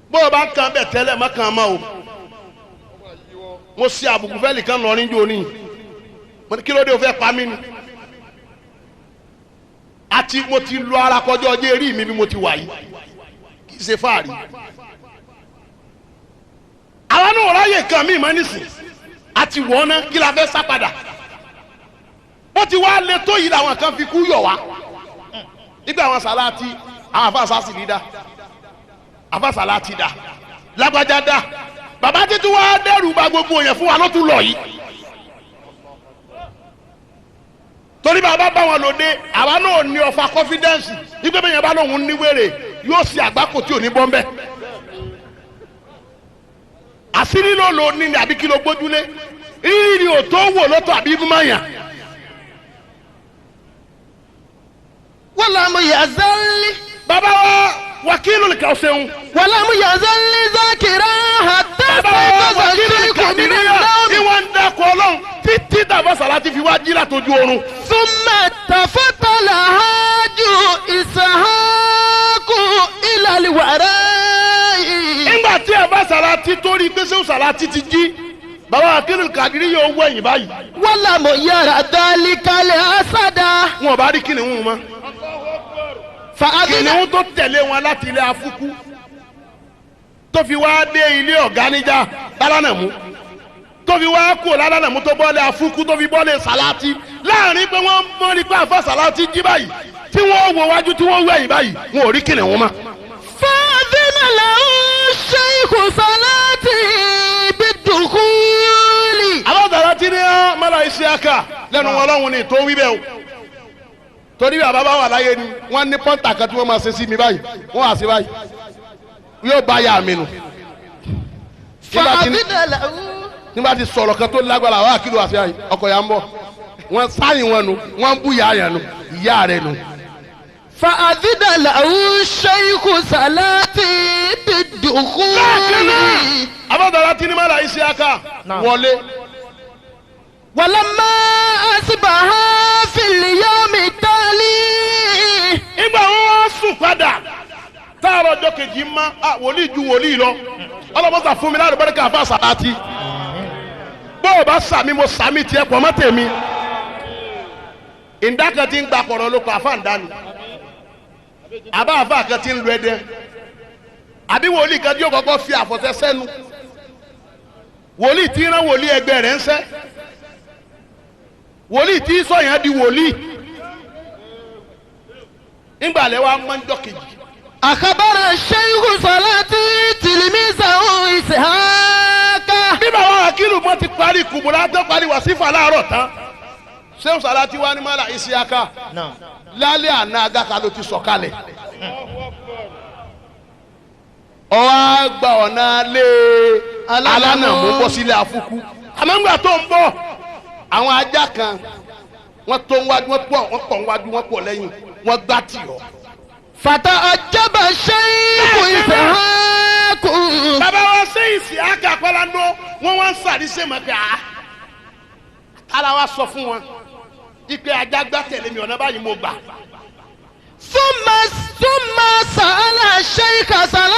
bó o bá ń kan bẹ̀ tẹ́lẹ̀ má kàn má o mo ṣe àbùkù fẹ́ nìkan lọ níjó ní kí ló dé o fẹ́ pa mí ni àti mo ti lu ara kọjá ọjọ́ eré mi bí mo ti wà yìí kì í ṣe fáàrí àwọn náà ráyè kan mí mọ́ nísìn àti wọ́n ná kí la fẹ́ sá padà bó ti wá lé tó yìí làwọn kan fi kú yọ̀ wá nígbà àwọn Sàlátì àwọn afáàsá sì ní dá àfáà Sàlátì dá lágbájá dá bàbá títí wá dẹ́rù bà gbogbo yẹn fún wa ló tún lọ yìí torí bàbá bá wọn lòdì àwa náà ní ọfà confidence nígbà bẹ́ẹ̀ yẹn bá lóun ní wèrè yóò ṣe àgbákò tí ò ní bọ́m̀bẹ́ àṣírí ló lò ní àbí kí ló gbójúlé rírì ni ò tó wò lọ́tọ̀ àbí mímáyà. ولم يزل bàbá wa wákìlù nìkan ṣeun. ولم يزل ذاكرا حتى استيقظ الشيخ من النوم ìwọ̀n ń dakọ̀ ọlọ́run títí dàbọ̀ Sàlátì fi wá jí látọjú oorun. ثم التفت الحاج إسحاق إلى الوراء. nígbà tí àbá Sàlátì torí pé sẹ́wọ̀n Sàlátì ti jí bàbá Wákìlù Kàdìríyà yóò wẹ̀yìn báyìí. ولم ير ذلك الأسد. wọn ò bá rí kìnìún mọ́. فأذن kìnìún tó tẹ̀lé wọn láti ilé afúkú tó fi wá dé ilé ọ̀gá níjà lálánàmú tó fi wá kó lálánàmú tó bọ́lé afúkú tó fi bọ́lé Sàlátì láàrin pé wọ́n mọ́ ní pé àfa Sàlátì jí báyìí tí wọ́n wo wájú tí wọ́n wẹ̀yìn báyìí wọn ò rí kìnìún mọ́. فأذن له الشيخ صلاتي بالدخول. àwọn Sàlátì ní mọ́lá Isiaka lẹ́nu wọn lọ́hùn ni tó wí bẹ́ẹ̀ o torí bàbá bá wà láyé ni wọ́n ní pọ́ńtà kan tí wọ́n máa ṣe sí mi báyìí wọ́n wà sí báyìí yóò bá yà mí nù. فأذن له nígbà tí sọ̀rọ̀ kan tó lágbára wà kí ló wà sí àyè ọkọ̀ yà ń bọ̀ wọ́n sáyìn wọn nù wọ́n ń bú ìyá yẹn nù ìyá rẹ̀ nù. فأذن له الشيخ صلاتي بالدخول. abọ́dọ̀lá tí ní mọ́lá Isiaka wọlé. ولما أصبح في اليوم التالي. ìgbà wọn wá sùn padà táàrọ̀ ọjọ́ kejì ń má wòlíì ju wòlíì lọ ọlọ́mọ́sà fún mi láti bẹ́ẹ̀ ká àfa Sàlátì bó o bá sàmì mo sàmì tiẹ̀ pọ̀ mọ́ tèmi ìdákan ti ń gba kọ̀rọ̀ ló kọ àfa ń dání àbá àfa kan ti ń lu ẹdẹ àbí wòlíì kan tí yóò kọ́kọ́ fi àfọ̀tẹ́ sẹ́nu wòlíì tí ń rán wòlíì ẹgbẹ́ rẹ̀ ń sẹ́ wòlíì tí sọ yẹn di wòlíì nígbà lẹ wa máa ń jọ kejì. أخبر الشيخ صلاتي تلميذه إسحاق. bí bàbá Wákìlù mọ́ ti parí kùbùrà tó parí wàsífà láàárọ̀ tán Ṣéhù Sàlátì wá ní mọ́lá Isiaka lálẹ́ àná agaka ló ti sọ̀kalẹ̀ ọwọ́ àgbà ọ̀nà lé alánàmú bọ́ sílé afúkú àmọ́ ńgbà tó ń bọ̀ àwọn ajá kan wọ́n tó ń wájú wọ́n pọ̀ ń wájú wọ́n pọ̀ lẹ́yìn wọ́n gbá tì ọ́. فتعجب الشيخ إسحاق. bàbá wa ṣe Isiaka kọ́láńdó wọ́n wá ń sàdísé mọ́ pé ara wa sọ fún wọn ipe ajá gbá tẹ̀lé mi ọ̀nà báyìí mo gbà. ثم سأل الشيخ صلاتي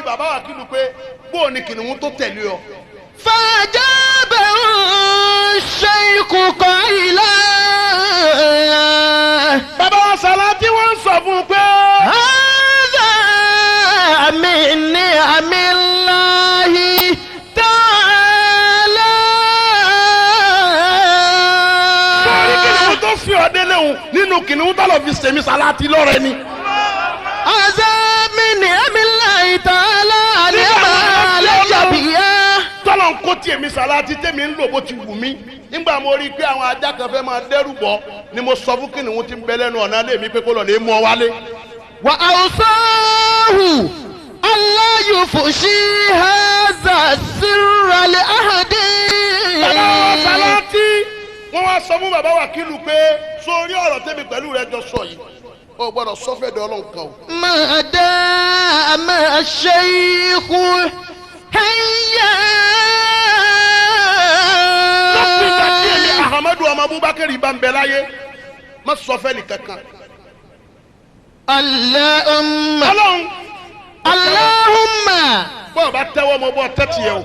bàbá wákìlù pé bóò ni kìnìún tó tẹ̀lé ọ. فأجابه الشيخ قائلا bàbá wa Sàlátì wọ́n sọ fún un pé. هذا من نعم الله تعالى. sọ́ọ́rí kìnìún tó fi ọdẹ léwu nínú kìnìún tó lọ fi sèmi Sàlátì lọ́rẹ́ ni. هذا من نعم الله تعالى علينا علينا. tọ́lọ̀ ń kó tiẹ̀ mi Sàlátì tẹ̀mí ń lò bó ti wù mí nígbà mo rí i pé àwọn ajá kan fẹ́ máa dẹ́rù bọ̀ ni mo sọ fún kìnìún tí ń bẹ lẹ́nu ọ̀nà lé mi pé kó lọ lè mú ọ wálé. وأوصاه ألا يفشي هذا السر لأحد. bàbá wa Sàlátì wọ́n wá sọ fún bàbá wákìlù pé sórí ọ̀rọ̀ tẹ́mi pẹ̀lú rẹ jọ sọ yìí o gbọ́dọ̀ sọ fẹ́ dẹ Ọlọ́run kan o. ما دام الشيخ هيا. lọ́pọ̀ ìgbà tí èmi Ahmadu ọmọ Abubakar bá ń bẹ láyé má sọ fẹ́ nìkankan. اللهم Ọlọ́run اللهم bọ́ọ̀ bá tẹ́wọ́ mọ bọ́ọ̀ tẹ́tì yẹ o.